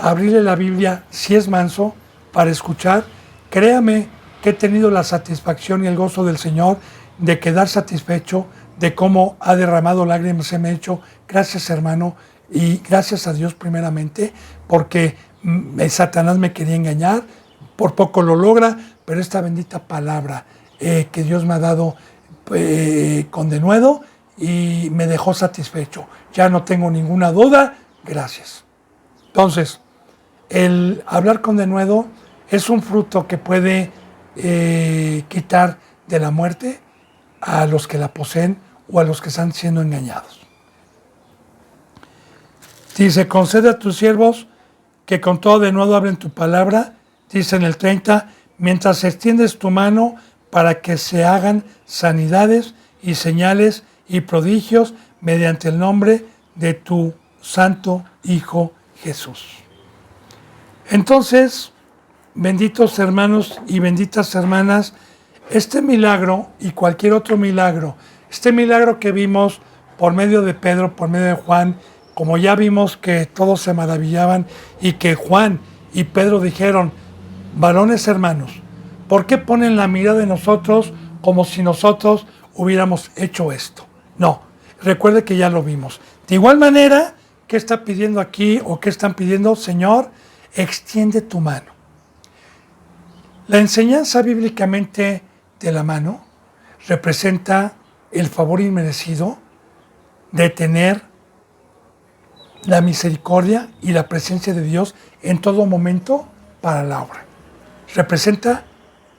abrirle la Biblia, si es manso, para escuchar, créame que he tenido la satisfacción y el gozo del Señor de quedar satisfecho de cómo ha derramado lágrimas en mi hecho. Gracias, hermano, y gracias a Dios primeramente, porque Satanás me quería engañar, por poco lo logra, pero esta bendita palabra que Dios me ha dado con denuedo y me dejó satisfecho. Ya no tengo ninguna duda, gracias. Entonces, el hablar con denuedo es un fruto que puede quitar de la muerte a los que la poseen o a los que están siendo engañados. Dice, concede a tus siervos que con todo denuedo hablen tu palabra. Dice en el 30, mientras extiendes tu mano para que se hagan sanidades y señales y prodigios mediante el nombre de tu santo Hijo Jesús. Entonces, benditos hermanos y benditas hermanas, este milagro y cualquier otro milagro, este milagro que vimos por medio de Pedro, por medio de Juan, como ya vimos que todos se maravillaban y que Juan y Pedro dijeron, varones hermanos, ¿por qué ponen la mirada en nosotros como si nosotros hubiéramos hecho esto? No, recuerde que ya lo vimos. De igual manera, ¿qué está pidiendo aquí o qué están pidiendo? Señor, extiende tu mano. La enseñanza bíblicamente de la mano representa el favor inmerecido de tener la misericordia y la presencia de Dios en todo momento para la obra. Representa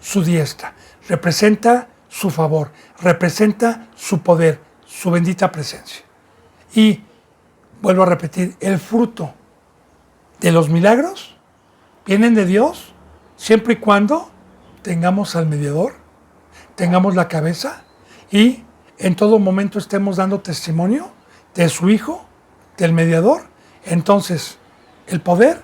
su diestra, representa su favor, representa su poder, su bendita presencia. Y vuelvo a repetir, el fruto de los milagros vienen de Dios siempre y cuando tengamos al mediador, tengamos la cabeza y en todo momento estemos dando testimonio de su Hijo, del mediador. Entonces, el poder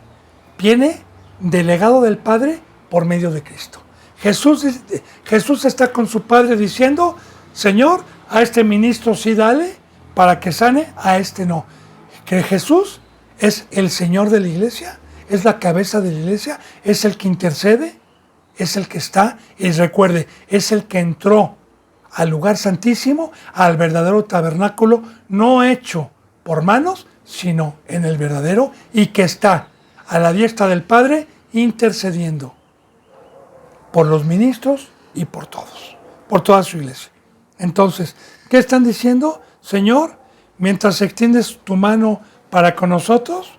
viene delegado del Padre por medio de Cristo. Jesús está con su Padre diciendo, Señor, a este ministro sí dale para que sane, a este no. Que Jesús es el Señor de la iglesia, es la cabeza de la iglesia, es el que intercede, es el que está, y recuerde, es el que entró al lugar santísimo, al verdadero tabernáculo, no hecho por manos, sino en el verdadero, y que está a la diestra del Padre intercediendo por los ministros y por todos, por toda su iglesia. Entonces, ¿qué están diciendo? Señor, mientras extiendes tu mano para con nosotros,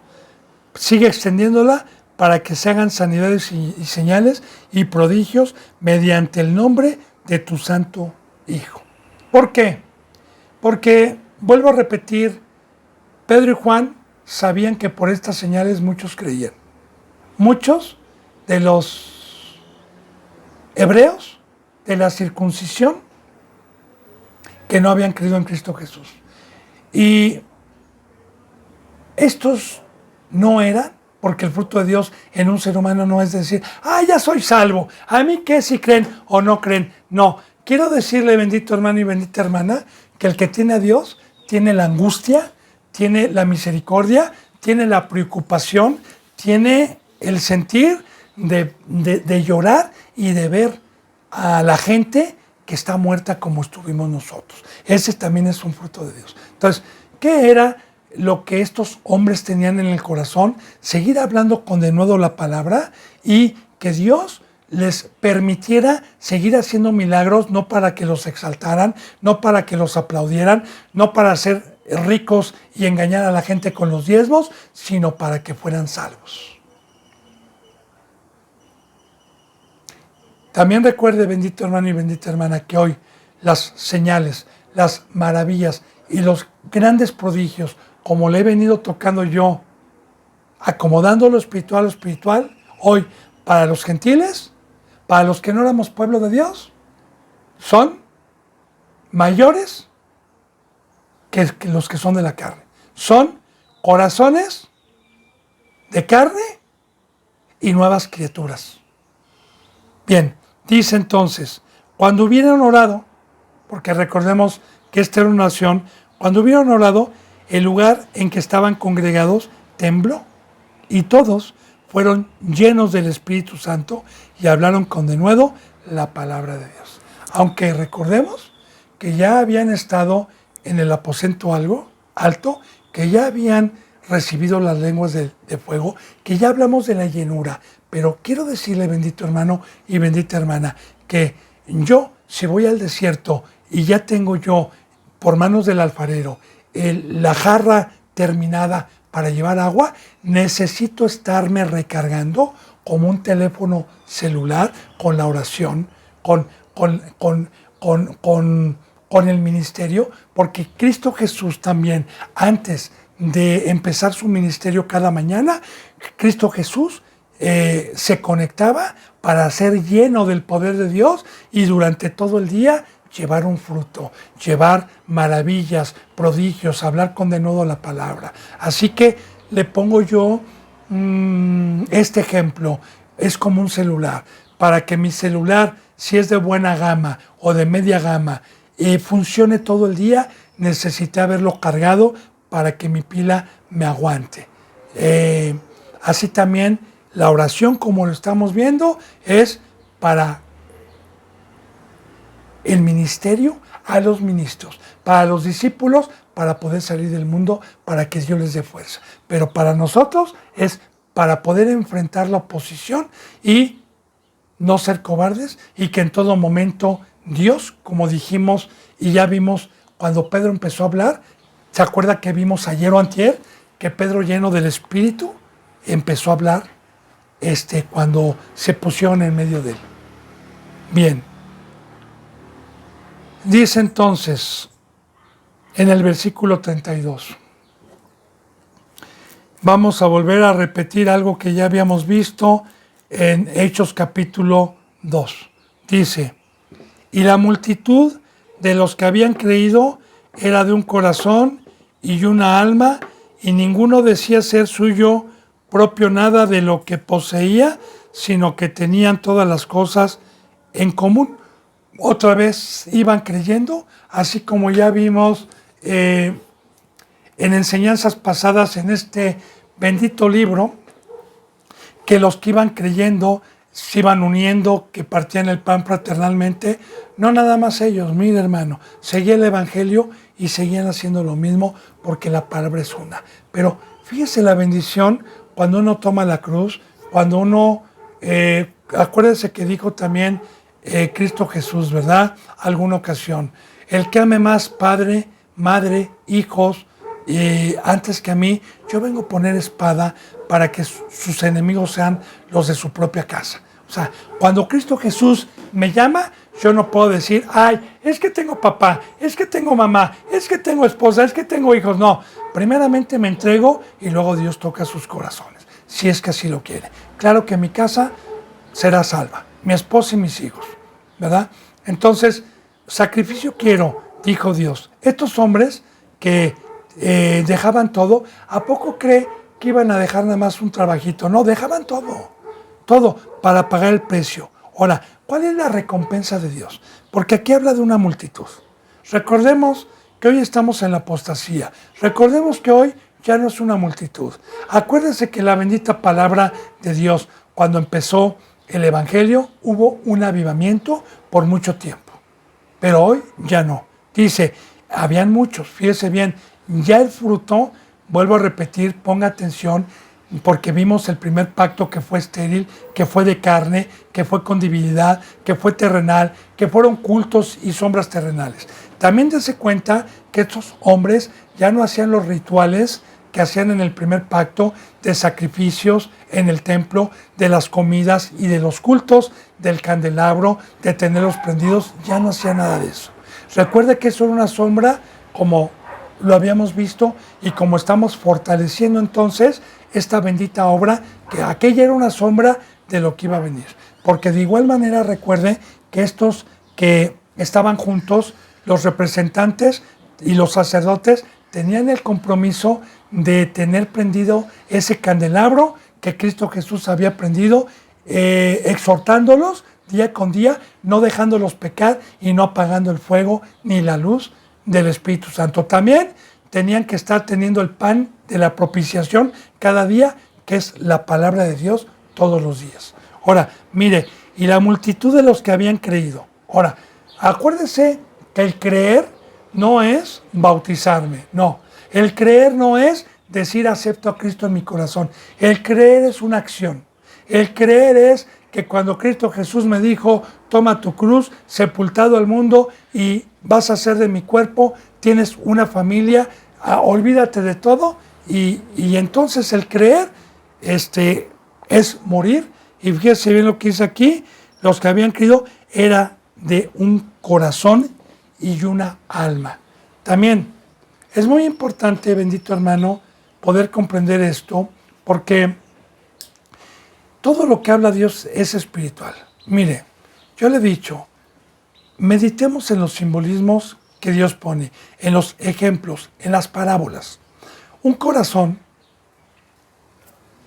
sigue extendiéndola para que se hagan sanidades y señales y prodigios mediante el nombre de tu santo Hijo. ¿Por qué? Porque, vuelvo a repetir, Pedro y Juan sabían que por estas señales muchos creían. Muchos de los hebreos de la circuncisión que no habían creído en Cristo Jesús. Y estos no eran, porque el fruto de Dios en un ser humano no es decir, ya soy salvo, a mí qué si creen o no creen. No, quiero decirle, bendito hermano y bendita hermana, que el que tiene a Dios tiene la angustia, tiene la misericordia, tiene la preocupación, tiene el sentir de llorar y de ver a la gente que está muerta como estuvimos nosotros. Ese también es un fruto de Dios. Entonces, ¿qué era lo que estos hombres tenían en el corazón? Seguir hablando con denuedo la palabra y que Dios les permitiera seguir haciendo milagros, no para que los exaltaran, no para que los aplaudieran, no para ser ricos y engañar a la gente con los diezmos, sino para que fueran salvos. También recuerde, bendito hermano y bendita hermana, que hoy las señales, las maravillas y los grandes prodigios, como le he venido tocando yo, acomodando lo espiritual, hoy para los gentiles, para los que no éramos pueblo de Dios, son mayores que los que son de la carne. Son corazones de carne y nuevas criaturas. Bien, dice entonces, cuando hubieran orado, porque recordemos que esta era una oración, cuando hubieran orado, el lugar en que estaban congregados tembló y todos fueron llenos del Espíritu Santo y hablaron con denuedo la palabra de Dios. Aunque recordemos que ya habían estado en el aposento alto, que ya habían recibido las lenguas de fuego, que ya hablamos de la llenura. Pero quiero decirle, bendito hermano y bendita hermana, que yo, si voy al desierto y ya tengo yo, por manos del alfarero, la jarra terminada para llevar agua, necesito estarme recargando como un teléfono celular con la oración, con el ministerio, porque Cristo Jesús también, antes de empezar su ministerio cada mañana, Cristo Jesús se conectaba para ser lleno del poder de Dios y durante todo el día llevar un fruto, llevar maravillas, prodigios, hablar con denuedo la palabra. Así que le pongo yo este ejemplo, es como un celular, para que mi celular, si es de buena gama o de media gama, funcione todo el día, necesité haberlo cargado para que mi pila me aguante. Así también la oración, como lo estamos viendo, es para el ministerio a los ministros, para los discípulos, para poder salir del mundo, para que Dios les dé fuerza. Pero para nosotros es para poder enfrentar la oposición y no ser cobardes, y que en todo momento Dios, como dijimos y ya vimos cuando Pedro empezó a hablar, ¿se acuerda que vimos ayer o antier que Pedro, lleno del Espíritu, empezó a hablar cuando se pusieron en medio de él? Bien. Dice entonces en el versículo 32. Vamos a volver a repetir algo que ya habíamos visto en Hechos capítulo 2. Dice, y la multitud de los que habían creído era de un corazón y una alma, y ninguno decía ser suyo propio nada de lo que poseía, sino que tenían todas las cosas en común. Otra vez iban creyendo, así como ya vimos en enseñanzas pasadas en este bendito libro, que los que iban creyendo se iban uniendo, que partían el pan fraternalmente. No nada más ellos, mire hermano, seguía el evangelio y seguían haciendo lo mismo, porque la palabra es una. Pero fíjese la bendición cuando uno toma la cruz, cuando uno, acuérdense que dijo también Cristo Jesús, ¿verdad? Alguna ocasión, el que ame más padre, madre, hijos, antes que a mí, yo vengo a poner espada para que sus enemigos sean los de su propia casa. O sea, cuando Cristo Jesús me llama, yo no puedo decir, ay, es que tengo papá, es que tengo mamá, es que tengo esposa, es que tengo hijos. No, primeramente me entrego y luego Dios toca sus corazones, si es que así lo quiere. Claro que mi casa será salva, mi esposa y mis hijos, ¿verdad? Entonces, sacrificio quiero, dijo Dios. Estos hombres que dejaban todo, ¿a poco cree que iban a dejar nada más un trabajito? No, dejaban todo para pagar el precio. Ahora, ¿cuál es la recompensa de Dios? Porque aquí habla de una multitud. Recordemos que hoy estamos en la apostasía. Recordemos que hoy ya no es una multitud. Acuérdense que la bendita palabra de Dios, cuando empezó el Evangelio, hubo un avivamiento por mucho tiempo. Pero hoy ya no. Dice, habían muchos, fíjese bien, ya el fruto, vuelvo a repetir, ponga atención, porque vimos el primer pacto que fue estéril, que fue de carne, que fue con divinidad, que fue terrenal, que fueron cultos y sombras terrenales. También dése cuenta que estos hombres ya no hacían los rituales que hacían en el primer pacto de sacrificios en el templo, de las comidas y de los cultos, del candelabro, de tenerlos prendidos, ya no hacían nada de eso. Recuerde que eso era una sombra, como lo habíamos visto, y como estamos fortaleciendo entonces esta bendita obra, que aquella era una sombra de lo que iba a venir. Porque de igual manera recuerde que estos que estaban juntos, los representantes y los sacerdotes, tenían el compromiso de tener prendido ese candelabro que Cristo Jesús había prendido, exhortándolos día con día, no dejándolos pecar y no apagando el fuego ni la luz del Espíritu Santo. También tenían que estar teniendo el pan de la propiciación cada día, que es la palabra de Dios, todos los días. Ahora, mire, y la multitud de los que habían creído. Ahora, acuérdese que el creer no es bautizarme, no. El creer no es decir acepto a Cristo en mi corazón. El creer es una acción. El creer es que cuando Cristo Jesús me dijo, toma tu cruz, sepultado al mundo y vas a ser de mi cuerpo, tienes una familia, olvídate de todo, y entonces el creer es morir. Y fíjese bien lo que dice aquí, los que habían creído era de un corazón y una alma. También es muy importante, bendito hermano, poder comprender esto, porque todo lo que habla Dios es espiritual. Mire, yo le he dicho, meditemos en los simbolismos que Dios pone, en los ejemplos, en las parábolas. Un corazón,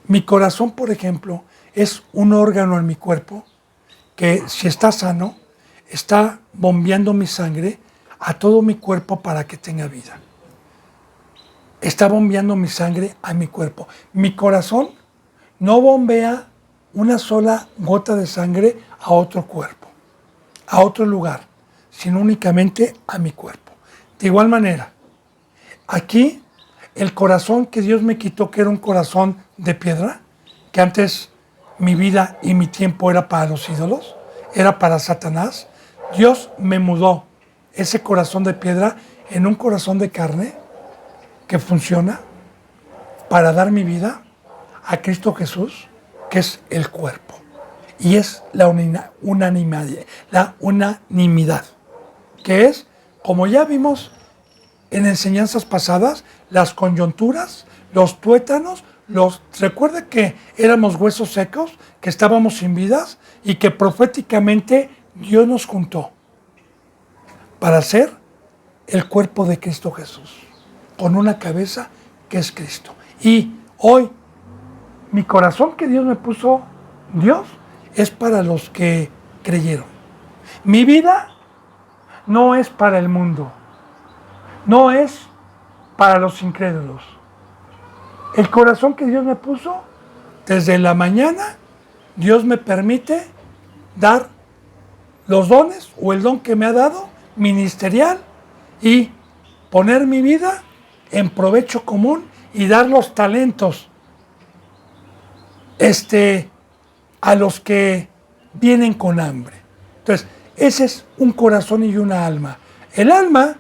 mi corazón, por ejemplo, es un órgano en mi cuerpo que, si está sano, está bombeando mi sangre a todo mi cuerpo para que tenga vida. Está bombeando mi sangre a mi cuerpo. Mi corazón no bombea una sola gota de sangre a otro cuerpo, a otro lugar, sino únicamente a mi cuerpo. De igual manera, aquí el corazón que Dios me quitó, que era un corazón de piedra, que antes mi vida y mi tiempo era para los ídolos, era para Satanás, Dios me mudó ese corazón de piedra en un corazón de carne que funciona para dar mi vida a Cristo Jesús, que es el cuerpo. Y es la unanimidad, que es, como ya vimos en enseñanzas pasadas, las coyunturas, los tuétanos, recuerda que éramos huesos secos, que estábamos sin vidas y que proféticamente Dios nos juntó para ser el cuerpo de Cristo Jesús, con una cabeza que es Cristo. Y hoy, mi corazón que Dios me puso, Dios, es para los que creyeron. Mi vida no es para el mundo, no es para los incrédulos. El corazón que Dios me puso, desde la mañana, Dios me permite dar los dones o el don que me ha dado, ministerial, y poner mi vida en provecho común y dar los talentos a los que vienen con hambre. Entonces, ese es un corazón y una alma. El alma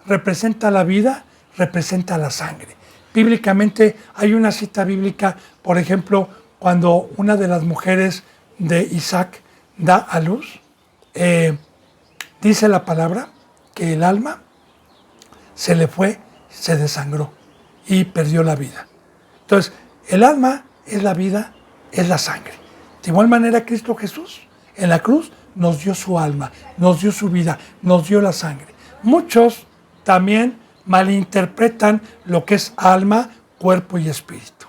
representa la vida, representa la sangre. Bíblicamente hay una cita bíblica, por ejemplo, cuando una de las mujeres de Isaac da a luz, dice la palabra que el alma se le fue, se desangró y perdió la vida. Entonces, el alma es la vida, es la sangre. De igual manera, Cristo Jesús en la cruz nos dio su alma, nos dio su vida, nos dio la sangre. Muchos también malinterpretan lo que es alma, cuerpo y espíritu.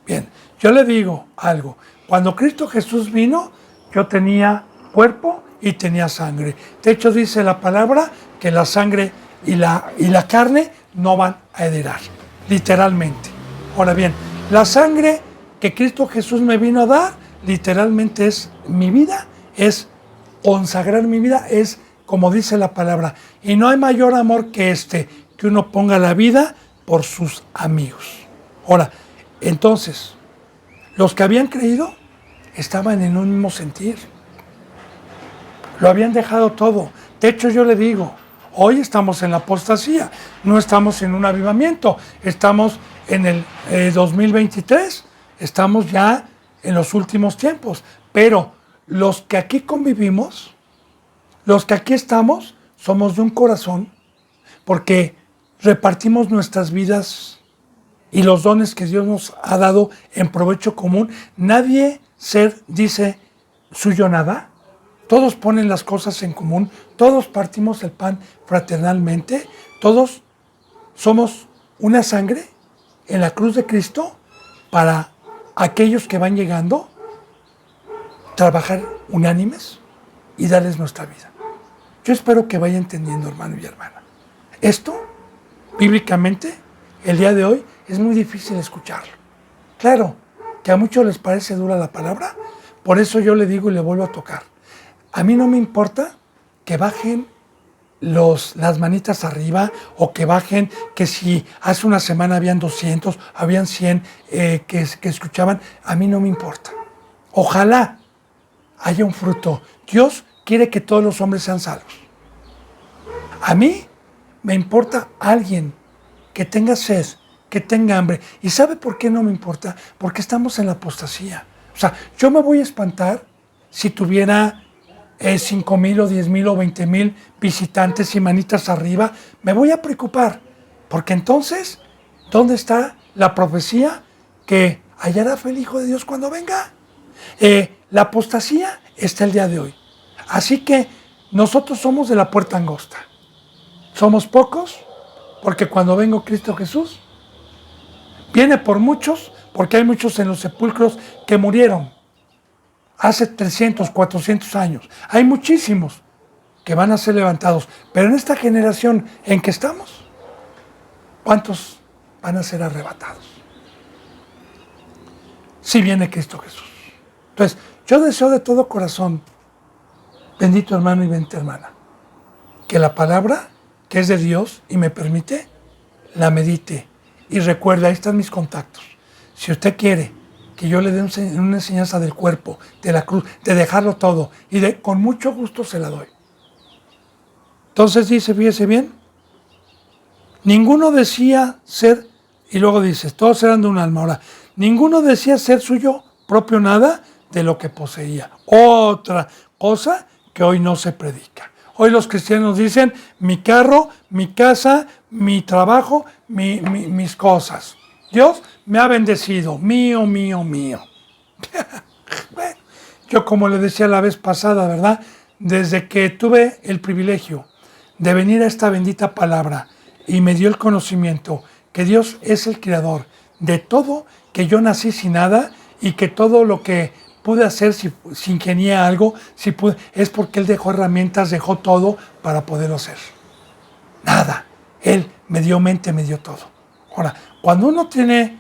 Bien, yo le digo algo. Cuando Cristo Jesús vino, yo tenía cuerpo y tenía sangre. De hecho, dice la palabra que la sangre y la carne no van a heredar, literalmente. Ahora bien, la sangre que Cristo Jesús me vino a dar, literalmente es mi vida, es consagrar mi vida, es como dice la palabra. Y no hay mayor amor que que uno ponga la vida por sus amigos. Ahora, entonces, los que habían creído estaban en un mismo sentir. Lo habían dejado todo. De hecho, yo le digo, hoy estamos en la apostasía, no estamos en un avivamiento, estamos en el 2023, estamos ya en los últimos tiempos. Pero los que aquí convivimos, los que aquí estamos, somos de un corazón, porque repartimos nuestras vidas y los dones que Dios nos ha dado en provecho común. Nadie dice suyo nada. Todos ponen las cosas en común, todos partimos el pan fraternalmente, todos somos una sangre en la cruz de Cristo para aquellos que van llegando, trabajar unánimes y darles nuestra vida. Yo espero que vaya entendiendo, hermano y hermana. Esto, bíblicamente, el día de hoy es muy difícil escucharlo. Claro, que a muchos les parece dura la palabra, por eso yo le digo y le vuelvo a tocar. A mí no me importa que bajen las manitas arriba o que bajen, que si hace una semana habían 200, habían 100 que escuchaban, a mí no me importa. Ojalá haya un fruto. Dios quiere que todos los hombres sean salvos. A mí me importa alguien que tenga sed, que tenga hambre. ¿Y sabe por qué no me importa? Porque estamos en la apostasía. O sea, yo me voy a espantar si tuviera 5,000 o 10,000 o 20,000 visitantes y manitas arriba. Me voy a preocupar, porque entonces, ¿dónde está la profecía que hallará fe el Hijo de Dios cuando venga? La apostasía está el día de hoy. Así que nosotros somos de la puerta angosta. Somos pocos, porque cuando venga Cristo Jesús, viene por muchos, porque hay muchos en los sepulcros que murieron hace 300, 400 años. Hay muchísimos que van a ser levantados. Pero en esta generación en que estamos, ¿cuántos van a ser arrebatados? Si viene Cristo Jesús. Entonces, yo deseo de todo corazón, bendito hermano y bendita hermana, que la palabra que es de Dios y me permite, la medite. Y recuerda, ahí están mis contactos. Si usted quiere que yo le dé una enseñanza del cuerpo, de la cruz, de dejarlo todo, con mucho gusto se la doy. Entonces dice, fíjese bien, ninguno decía ser, y luego dice, todos eran de un alma. Ahora, ninguno decía ser suyo propio nada de lo que poseía. Otra cosa que hoy no se predica. Hoy los cristianos dicen, mi carro, mi casa, mi trabajo, mis cosas. Dios me ha bendecido, mío, mío, mío. Bueno, yo como le decía la vez pasada, ¿verdad? Desde que tuve el privilegio de venir a esta bendita palabra y me dio el conocimiento que Dios es el creador de todo, que yo nací sin nada y que todo lo que pude hacer, si ingenié algo, es porque Él dejó herramientas, dejó todo para poderlo hacer. Nada. Él me dio mente, me dio todo. Ahora, cuando uno tiene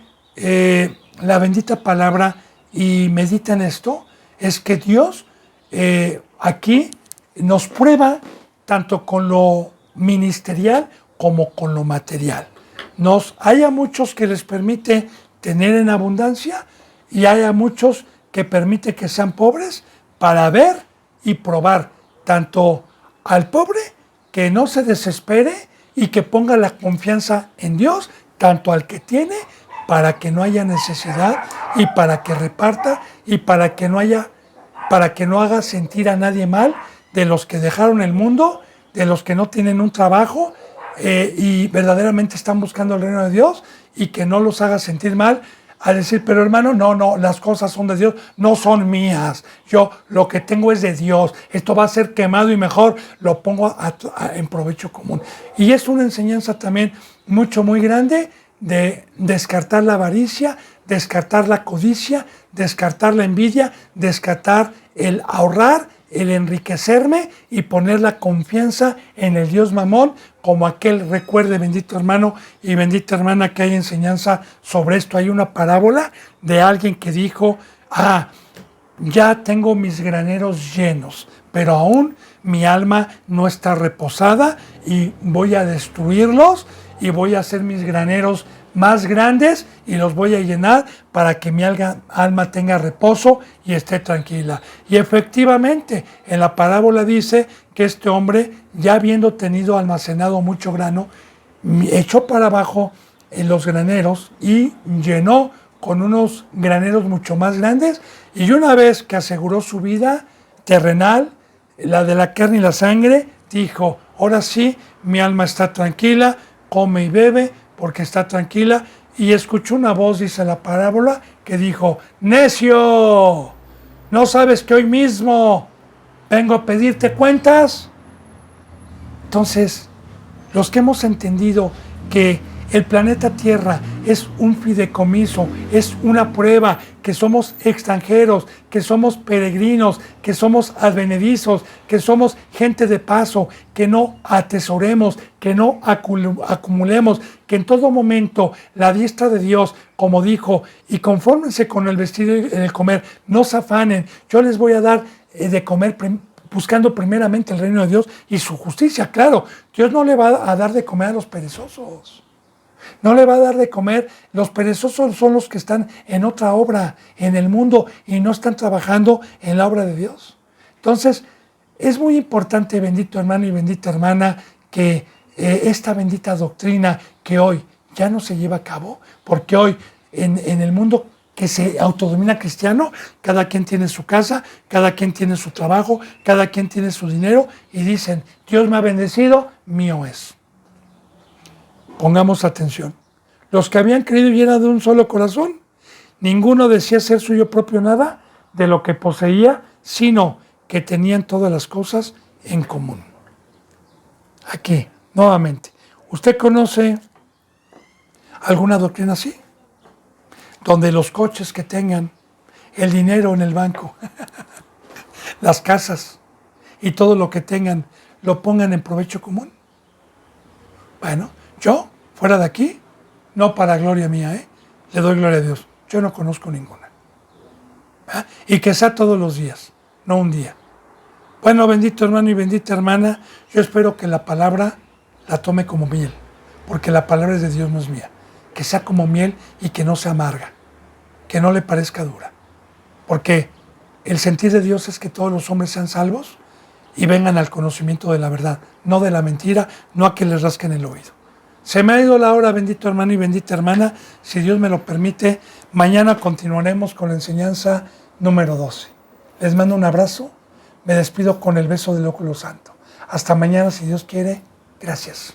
la bendita palabra y medita en esto, es que Dios aquí nos prueba tanto con lo ministerial como con lo material. Hay a muchos que les permite tener en abundancia y hay a muchos que permite que sean pobres para ver y probar tanto al pobre que no se desespere y que ponga la confianza en Dios, tanto al que tiene, para que no haya necesidad y para que reparta y para que no haga sentir a nadie mal, de los que dejaron el mundo, de los que no tienen un trabajo y verdaderamente están buscando el reino de Dios, y que no los haga sentir mal a decir, pero hermano, no, las cosas son de Dios, no son mías. Yo lo que tengo es de Dios. Esto va a ser quemado y mejor lo pongo en provecho común. Y es una enseñanza también muy grande de descartar la avaricia, descartar la codicia, descartar la envidia, descartar el ahorrar el enriquecerme y poner la confianza en el Dios Mamón, como aquel, recuerde, bendito hermano y bendita hermana, que hay enseñanza sobre esto. Hay una parábola de alguien que dijo, ya tengo mis graneros llenos, pero aún mi alma no está reposada y voy a destruirlos y voy a hacer mis graneros más grandes y los voy a llenar para que mi alma tenga reposo y esté tranquila. Y efectivamente, en la parábola dice que este hombre, ya habiendo tenido almacenado mucho grano, echó para abajo en los graneros y llenó con unos graneros mucho más grandes, y una vez que aseguró su vida terrenal, la de la carne y la sangre, dijo, ahora sí, mi alma está tranquila, come y bebe porque está tranquila, y escuchó una voz, dice la parábola, que dijo, necio, ¿no sabes que hoy mismo vengo a pedirte cuentas? Entonces, los que hemos entendido que el planeta Tierra es un fideicomiso, es una prueba, que somos extranjeros, que somos peregrinos, que somos advenedizos, que somos gente de paso, que no atesoremos, que no acumulemos, que en todo momento la diestra de Dios, como dijo, y confórmense con el vestir y el comer, no se afanen, yo les voy a dar de comer buscando primeramente el reino de Dios y su justicia. Claro, Dios no le va a dar de comer a los perezosos. No le va a dar de comer. Los perezosos son los que están en otra obra en el mundo y no están trabajando en la obra de Dios. Entonces, es muy importante, bendito hermano y bendita hermana, que esta bendita doctrina que hoy ya no se lleva a cabo, porque hoy en el mundo que se autodomina cristiano, cada quien tiene su casa, cada quien tiene su trabajo, cada quien tiene su dinero, y dicen, Dios me ha bendecido, mío es. Pongamos atención. Los que habían creído y eran de un solo corazón, ninguno decía ser suyo propio nada de lo que poseía, sino que tenían todas las cosas en común. Aquí, nuevamente, ¿usted conoce alguna doctrina así? Donde los coches que tengan, el dinero en el banco, las casas y todo lo que tengan, lo pongan en provecho común. Bueno, yo, fuera de aquí, no para gloria mía, le doy gloria a Dios. Yo no conozco ninguna. Y que sea todos los días, no un día. Bueno, bendito hermano y bendita hermana, yo espero que la palabra la tome como miel, porque la palabra es de Dios, no es mía. Que sea como miel y que no sea amarga, que no le parezca dura. Porque el sentir de Dios es que todos los hombres sean salvos y vengan al conocimiento de la verdad, no de la mentira, no a que les rasquen el oído. Se me ha ido la hora, bendito hermano y bendita hermana. Si Dios me lo permite, mañana continuaremos con la enseñanza número 12. Les mando un abrazo, me despido con el beso del óculo santo. Hasta mañana, si Dios quiere. Gracias.